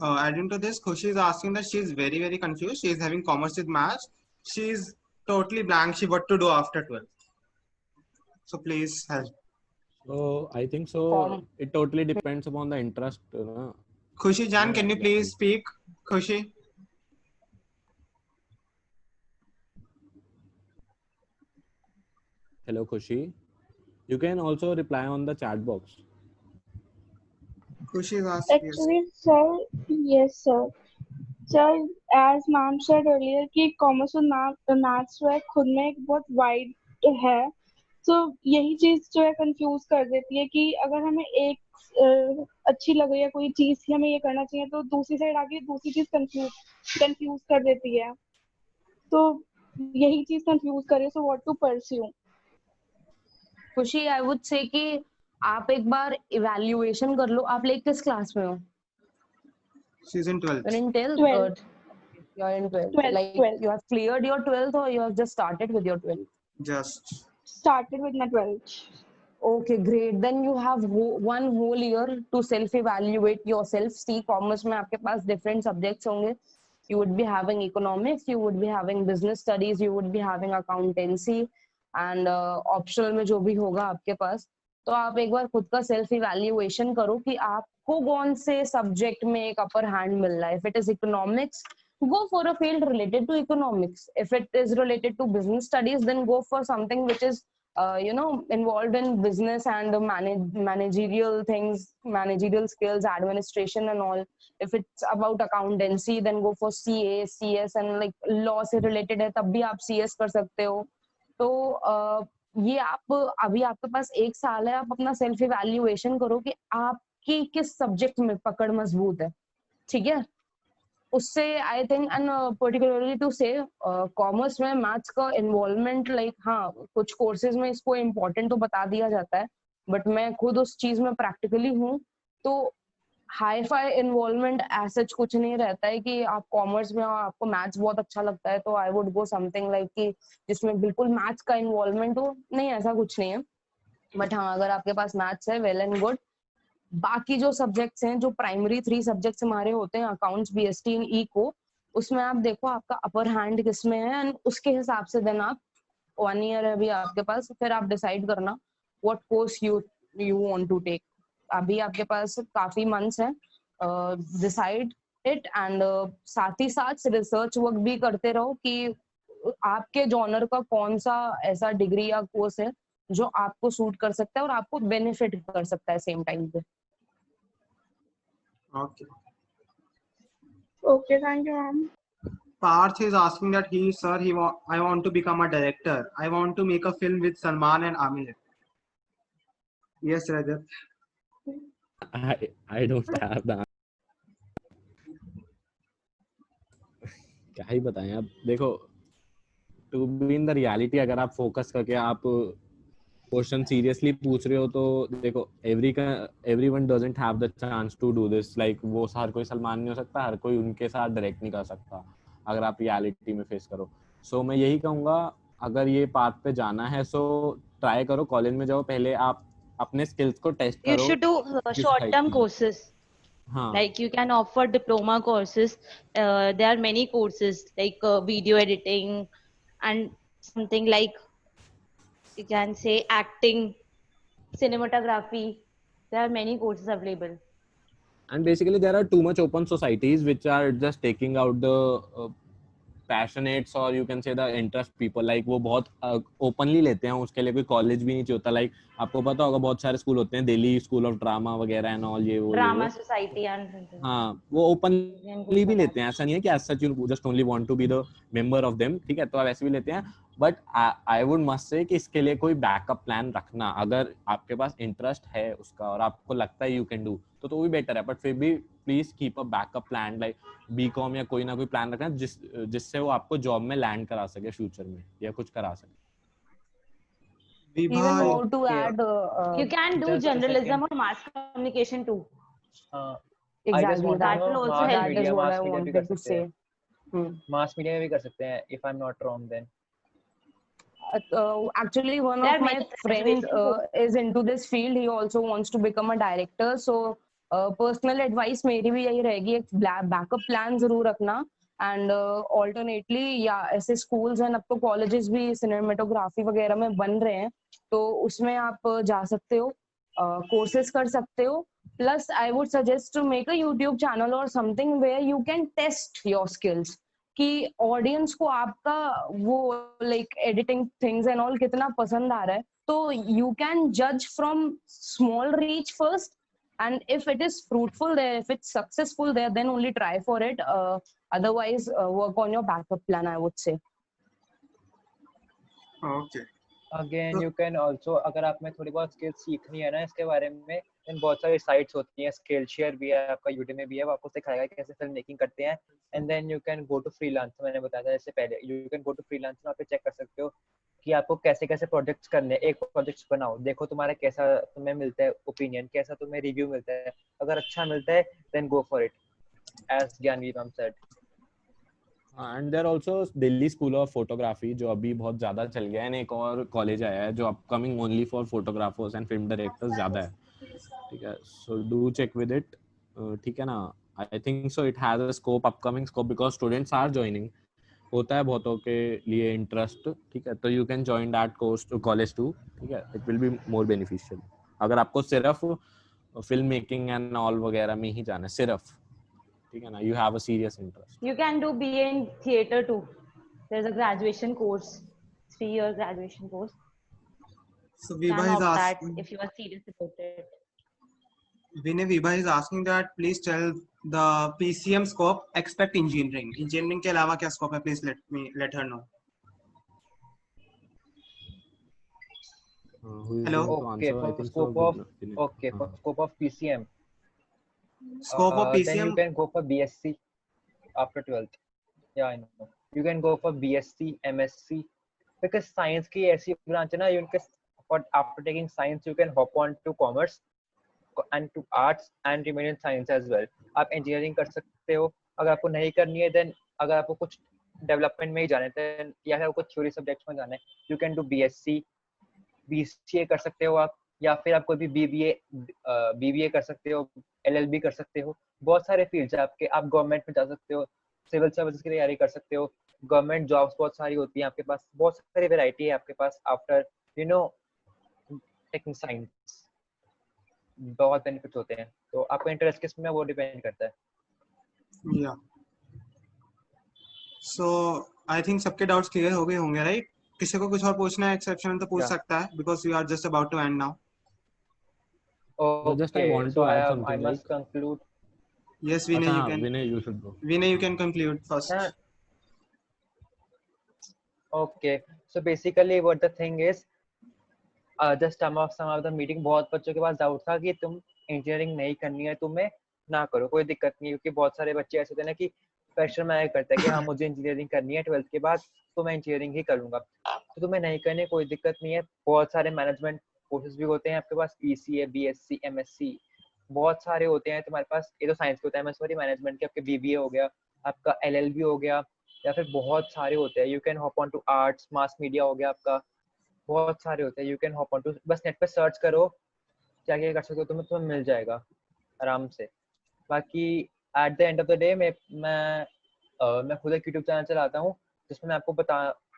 Adding to this, Khushi is asking that she is very, very confused. She is having commerce with maths. She is totally blank. She what to do after 12th. So please help. So I think so. It totally depends upon the interest. Khushi Jan, can you please speak? Khushi. Hello, Khushi. You can also reply on the chat box. Khushi is asking. Actually, sir, yes, sir. Sir, as ma'am said earlier कि commerce और maths जो है खुद में एक बहुत wide है, तो यही चीज जो है कंफ्यूज कर देती है कि अगर हमें एक अच्छी लग रही है कोई चीज कि हमें ये करना चाहिए, तो दूसरी साइड आके दूसरी चीज कंफ्यूज कर देती है। तो यही चीज कंफ्यूज करे, सो व्हाट टू परस्यू। खुशी, आई वुड से कि आप एक बार इवैल्यूएशन कर लो। आप लाइक किस क्लास में हो? She's in 12th. You're in 12th. You're in 12th. 12th. Like 12th. You have cleared your 12th or you have just started with your 12th? Just started with my 12th. Okay, great. Then you have one whole year to self-evaluate yourself. See, commerce में आपके पास different subjects होंगे. You would be having economics, you would be having business studies, you would be having accountancy, and optional में जो भी होगा आपके पास, तो आप एक बार खुद का सेल्फ इवैल्यूएशन करो कि आपको कौन से सब्जेक्ट में एक अपर हैंड मिल रहा है। If it is economics, go for a field related to economics. If it is related to business studies, then go for something which is involved in business and managerial things, managerial skills, administration and all. If it's about accountancy, then go for CA, CS, and like law से related है तब भी आप CS कर सकते हो। तो ये आप अभी आपके पास एक साल है, आप अपना सेल्फ इवैल्यूएशन करो कि आपकी किस सब्जेक्ट में पकड़ मजबूत है। ठीक है, उससे I think and particularly to say commerce में मैथ्स का इन्वॉल्वमेंट, लाइक हाँ कुछ कोर्सेज में इसको इम्पोर्टेंट तो बता दिया जाता है, बट मैं खुद उस चीज में प्रैक्टिकली हूँ, तो हाई फाई इन्वॉल्वमेंट एज कुछ नहीं रहता है कि आप कॉमर्स में और आपको मैथ्स बहुत अच्छा लगता है तो I would go something like कि जिसमें बिल्कुल मैथ्स का इन्वॉल्वमेंट हो। नहीं, ऐसा कुछ नहीं है, बट हाँ अगर आपके पास मैथ्स है, वेल एंड गुड। बाकी जो सब्जेक्ट्स हैं, जो प्राइमरी 3 सब्जेक्ट्स हमारे होते हैं, अकाउंट्स, बीएसटी, इको, उसमें आप देखो आपका अपर हैंड किसमें है एंड उसके हिसाब से देन आप 1 ईयर है अभी आपके पास, फिर आप डिसाइड करना what course you want to take. अभी आपके पास काफी मंथ्स हैं, डिसाइड इट एंड साथ ही साथ रिसर्च वर्क भी करते रहो कि आपके जॉनर का कौन सा ऐसा डिग्री या कोर्स है जो आपको सूट कर सकता है और आपको बेनिफिट कर सकता है सेम टाइम पे। Okay. Okay, thank you, ma'am. Parth is asking that I want to become a director. I want to make a film with Salman and Amir. Yes, Rajat. I don't have the क्या ही बताएं अब। देखो, to be in the reality, अगर आप focus करके आप question seriously पूछ रहे हो तो देखो, everyone doesn't have the chance to do this. Like वो हर कोई सलमान नहीं हो सकता, हर कोई उनके साथ डायरेक्ट नहीं कर सकता अगर आप रियलिटी में फेस करो। सो मैं यही कहूँगा, अगर ये पाथ पे जाना है सो ट्राई करो, कॉलेज में जाओ, पहले आप अपने स्किल्स को टेस्ट You करो। should do short-term courses. हाँ, Like you can offer diploma courses. There are many courses like video editing and something like you can say acting, cinematography. There are many courses available. and basically there are too much open societies which are just taking out the passionates or you can say the interest people, like वो बहुत openly लेते हैं, उसके लिए कोई college भी नहीं चाहिए होता। like आपको पता होगा बहुत सारे स्कूल होते हैं, दिल्ली स्कूल ऑफ ड्रामा वगैरह एंड ऑल, ये वो Drama society and something. हाँ, वो ओपनली भी लेते हैं, ऐसा नहीं है कि as such you just only want to be the member of them, ठीक है, तो आप ऐसे भी लेते हैं। But I would must say कि इसके लिए कोई बैकअप प्लान रखना, अगर आपके पास इंटरेस्ट है उसका और आपको लगता है यू कैन डू तो भी बेटर है। बट फिर भी please keep a backup plan, like B Com या कोई ना कोई प्लान रखना जिससे वो आपको जॉब में लैंड करा सके फ्यूचर में या कुछ करा सके। Even more to add, You can do journalism or mass communication too. exactly that will also help. That is what I wanted to say. Mass media में भी कर सकते हैं, if I'm not wrong then. Actually, one There of are my many friend graduation is into this field. He also wants to become a director. So, personal advice मेरी भी यही रहेगी, एक बैकअप प्लान जरूर रखना एंड ऑल्टरनेटली या ऐसे schools हैं, अब तो कॉलेजेस भी सिनेमेटोग्राफी वगैरह में बन रहे हैं, तो उसमें आप जा सकते हो, कोर्सेज कर सकते हो। Plus I would suggest to make a YouTube channel और something where you can test your skills, कि ऑडियंस को आपका वो like editing things and all कितना पसंद आ रहा है, तो यू कैन जज from small reach first and if it is fruitful there, if it's successful there, then only try for it, otherwise work on your backup plan, I would say. Okay. Again you can also, अगर आप में थोड़ी बहुत skill सीखनी है ना इसके बारे में, then बहुत सारी साइट्स होती हैं, स्किलशेयर भी है आपका, यूडेमी भी है, वो आपको सिखाएगा कैसे फिल्म मेकिंग करते हैं। And then you can go to freelance, मैंने बताया था इससे पहले, you can go to freelance, वहाँ पे चेक कर सकते हो कि आपको कैसे कैसे प्रोजेक्ट्स करने हैं। एक प्रोजेक्ट्स बनाओ, देखो तुम्हारा कैसा तुम्हें मिलता है ओपिनियन, कैसा तुम्हें रिव्यू मिलता है, अगर अच्छा मिलता है then go for it, as Gyanvi ma'am said. And there also Delhi school of photography जो अभी बहुत ज्यादा चल गया है, एक और कॉलेज आया है जो upcoming only for photographers and film directors ज्यादा है, ठीक है, so do check with it, ठीक है ना। I think so it has a scope, upcoming scope, because students are joining, होता है बहुतों के लिए इंटरेस्ट, ठीक है, तो you can join that course to college to, ठीक है, it will be more beneficial. अगर आपको सिर्फ फिल्म मेकिंग एंड ऑल वगैरह में ही जाना है सिर्फ, ठीक है ना, you have a serious interest. You can do BA in theater too. There's a graduation course, 3-year graduation course. So Can Vibha is opt asking, that if you are serious about it. Vibha is asking that please tell the PCM scope, expect engineering. Engineering के अलावा क्या scope है? Please let her know. Hello. Okay, for scope of PCM. Scope of PCM. Then you can go for BSc after 12th. Yeah, I know. You can go for BSc, MSc, because science की ऐसी branch है ना, you can, after taking science you can hop on to commerce and to arts and remain in science as well. आप engineering कर सकते हो, अगर आपको नहीं करनी है then अगर आपको कुछ development में ही जाना है या फिर आपको theory subjects में जाना है, you can do BSc, BCA कर सकते हो आप, या फिर आप कोई भी बीबीए कर सकते हो, एलएलबी कर सकते हो, बहुत सारे फील्ड्स है आपके, आप गवर्नमेंट में जा सकते हो, सिविल सर्विसेज की तैयारी कर सकते हो, गवर्नमेंट जॉब्स बहुत सारी होती हैं आपके पास, बहुत सारी वैरायटी है आपके पास आफ्टर टेकिंग साइंस, बहुत बेनिफिट्स होते हैं। तो आपका इंटरेस्ट किस में वो डिपेंड करता है। या सो आई थिंक सबके डाउट्स क्लियर हो गए होंगे, राइट? किसी को कुछ और पूछना है एक्सेप्शन तो पूछ सकता है, because we are just about to end now. Just I want so to add I something, must like, conclude. Yes, Vinay, you can. Vinay, you should go. Vinay, you can conclude first. Okay, so basically what the thing is, just some of the meeting, बहुत बच्चों के पास doubt था कि तुम engineering नहीं करनी है, तुम्हें ना करो, कोई दिक्कत नहीं है, क्योंकि बहुत सारे बच्चे ऐसे होते हैं ना कि प्रेशर में करता है कि हाँ मुझे इंजीनियरिंग करनी है 12th के बाद, तो मैं इंजीनियरिंग ही करूंगा। तो तुम्हें नहीं करनी, कोई दिक्कत नहीं है, बहुत सारे मैनेजमेंट कोर्सेज भी होते हैं आपके पास, बीसीए, बीएससी, एमएससी, बहुत सारे होते हैं तुम्हारे पास। ये तो साइंस के होता है, मैं सॉरी मैनेजमेंट के, आपके बीबीए हो गया, आपका एलएलबी हो गया, या फिर बहुत सारे होते हैं। You can hop on to arts, mass media हो गया आपका, बहुत सारे होते हैं। You can hop on to, बस नेट पे सर्च करो क्या क्या कर सकते हो, तुम्हें मिल जाएगा आराम से। बाकी at the end of the day मैं खुद एक यूट्यूब चैनल चलाता हूँ जिसमें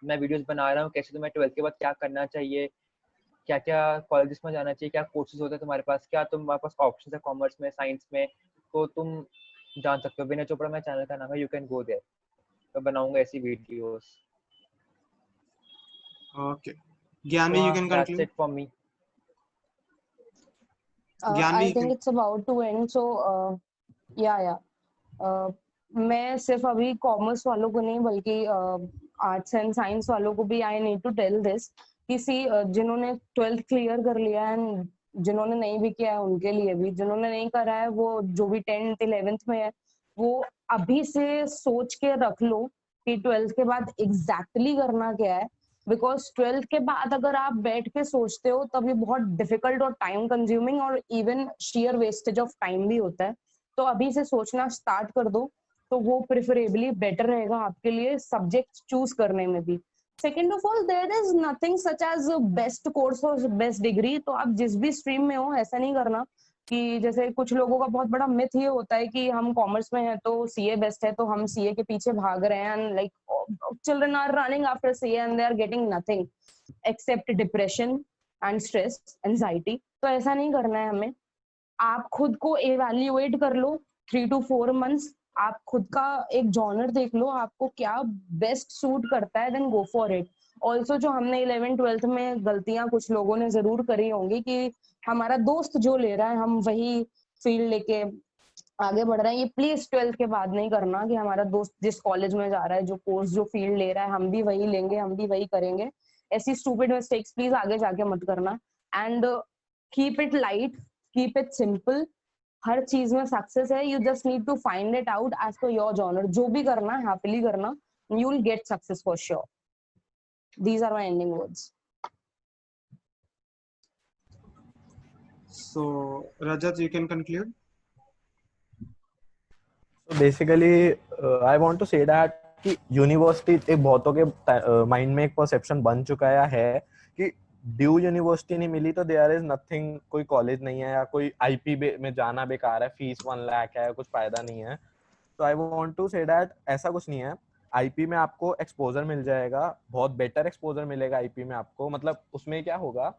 मैं वीडियोस बना रहा हूँ कैसे तुम्हें 12th के बाद क्या करना चाहिए, क्या क्या कॉलेजेस में जाना चाहिए, क्या कोर्सेज होते हैं तुम्हारे पास, क्या तुम्हारे पास ऑप्शन है कॉमर्स में, साइंस में, तो तुम जान सकते हो। विनय चोपड़ा मेरे चैनल का नाम है, यू कैन गो देयर। मैं बनाऊंगा ऐसी videos. Okay, Gyanvi, you can conclude. That's it for me. I think it's about to end, so मैं सिर्फ अभी कॉमर्स वालों को नहीं बल्कि आर्ट्स एंड साइंस वालों को भी I need to tell this कि जिन्होंने 12th क्लियर कर लिया एंड जिन्होंने नहीं भी किया है उनके लिए भी, जिन्होंने नहीं करा है वो जो भी 10th 11th में है वो अभी से सोच के रख लो कि 12th के बाद एग्जैक्टली करना क्या है, बिकॉज 12th के बाद अगर आप बैठ के सोचते हो तब ये बहुत डिफिकल्ट और टाइम कंज्यूमिंग और even share wastage of time भी होता है। तो अभी से सोचना स्टार्ट कर दो तो वो प्रेफरेबली बेटर रहेगा आपके लिए सब्जेक्ट चूज करने में भी। Second of all there is nothing such as best course और बेस्ट डिग्री। तो आप जिस भी स्ट्रीम में हो ऐसा नहीं करना कि जैसे कुछ लोगों का बहुत बड़ा मिथ ये होता है कि हम कॉमर्स में हैं तो सीए बेस्ट है तो हम सीए के पीछे भाग रहे हैं and like children are running after CA and they are getting nothing except depression and stress anxiety. तो ऐसा नहीं करना है हमें। आप खुद को एवेल्युएट कर लो 3 to 4 months, आप खुद का एक जॉनर देख लो आपको क्या बेस्ट सूट करता है, then go for it. Also जो हमने 11th 12th में गलतियां कुछ लोगों ने जरूर करी होंगी कि हमारा दोस्त जो ले रहा है हम वही फील्ड लेके आगे बढ़ रहे हैं, ये प्लीज 12th के बाद नहीं करना कि हमारा दोस्त जिस कॉलेज में जा रहा है, जो कोर्स जो फील्ड ले रहा है हम भी वही लेंगे, हम भी वही करेंगे। ऐसी स्टूपिड मिस्टेक्स प्लीज आगे जाके मत करना and keep it light, keep it simple. हर चीज में सक्सेस है, you just need to find it out as per your genre. जो भी करना है हैप्पीली करना, you will get success for sure. These are my ending words. So Rajat, you can conclude. So basically I want to say that कि university एक बहुतों के mind में एक परसेप्शन बन चुका है कि ड्यू यूनिवर्सिटी नहीं मिली तो देयर इज नथिंग, कोई कॉलेज नहीं है या कोई आईपी में जाना बेकार है, फीस 1 लाख है, कुछ फायदा नहीं है। तो I want to say that ऐसा कुछ नहीं है। आईपी में आपको एक्सपोजर मिल जाएगा, बहुत बेटर एक्सपोजर मिलेगा आईपी में आपको। मतलब उसमें क्या होगा,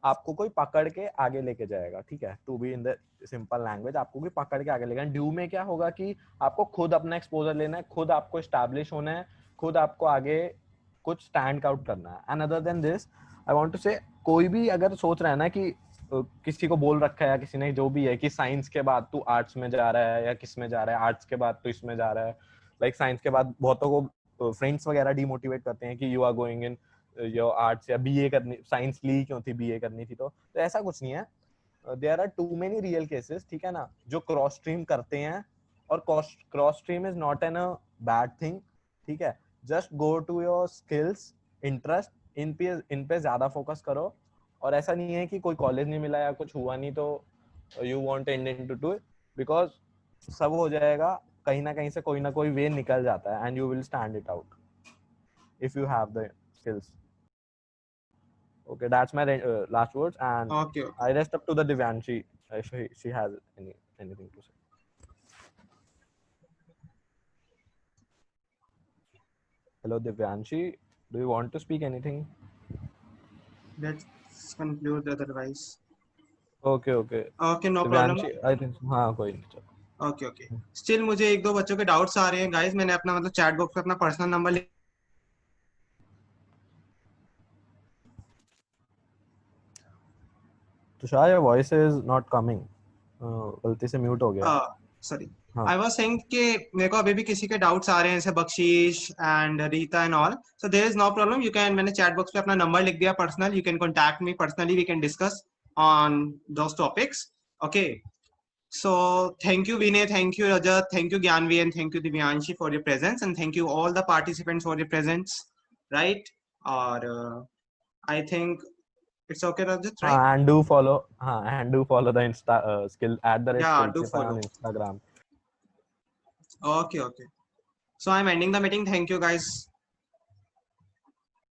आपको कोई पकड़ के आगे लेके जाएगा, ठीक है, to be in the simple language, आपको कोई पकड़ के आगे लेगा। ड्यू में क्या होगा कि आपको खुद अपना एक्सपोजर लेना है, खुद आपको एस्टैब्लिश होना है, खुद आपको आगे कुछ स्टैंड आउट करना है। And other than this I want to say, कोई भी अगर सोच रहा है ना कि किसी को बोल रखा है या किसी ने जो भी है कि साइंस के बाद तू आर्ट्स में जा रहा है या किस में जा रहा है, आर्ट्स के बाद तू इसमें जा रहा है, लाइक साइंस के बाद बहुतों को फ्रेंड्स वगैरह डिमोटिवेट करते हैं कि you are going in your arts या बीए करनी, साइंस ली क्यों थी, बीए करनी थी। तो ऐसा कुछ नहीं है। There are too many real cases, ठीक है ना, जो क्रॉस स्ट्रीम करते हैं, और cross stream is not an a bad thing, ठीक है। Just go to your skills, interest, इन पे ज्यादा फोकस करो। और ऐसा नहीं है कि कोई कॉलेज नहीं मिला या कुछ हुआ नहीं तो you want and into two it, because सब हो जाएगा, कहीं ना कहीं से कोई ना कोई वे निकल जाता है and you will stand it out if you have the skills. Okay, that's my last words, and Okay. I rest up to the Divyanshi if she has anything to say. Hello, Divyanshi. Do you want to speak anything? Let's conclude otherwise. Okay, okay. Okay, no Divyanshi, problem. I think हाँ कोई नहीं चलो. Okay okay still मुझे एक दो बच्चों के doubts आ रहे हैं गाइस. मैंने अपना मतलब चैट बॉक्स पे अपना पर्सनल नंबर लिख. Tushar, your voice is not coming. गलती से म्यूट हो गया. सॉरी. आई वाज सेइंग कि मेरे को अभी भी किसी के डाउट्स आ रहे हैं, जैसे Bakhshish and Rita and all. So there is no problem. You can, मैंने चैट बॉक्स पे अपना नंबर लिख दिया personal. You can contact me personally. We can discuss on those topics. Okay. So thank you Vinay, thank you Rajat, thank you Gyanvi, and thank you Divyanshi for your presence, and thank you all the participants for your presence. Right? Or I think it's okay, Rajat, right? And do follow the Insta skill @skillsify on Instagram. Okay. So I'm ending the meeting. Thank you guys.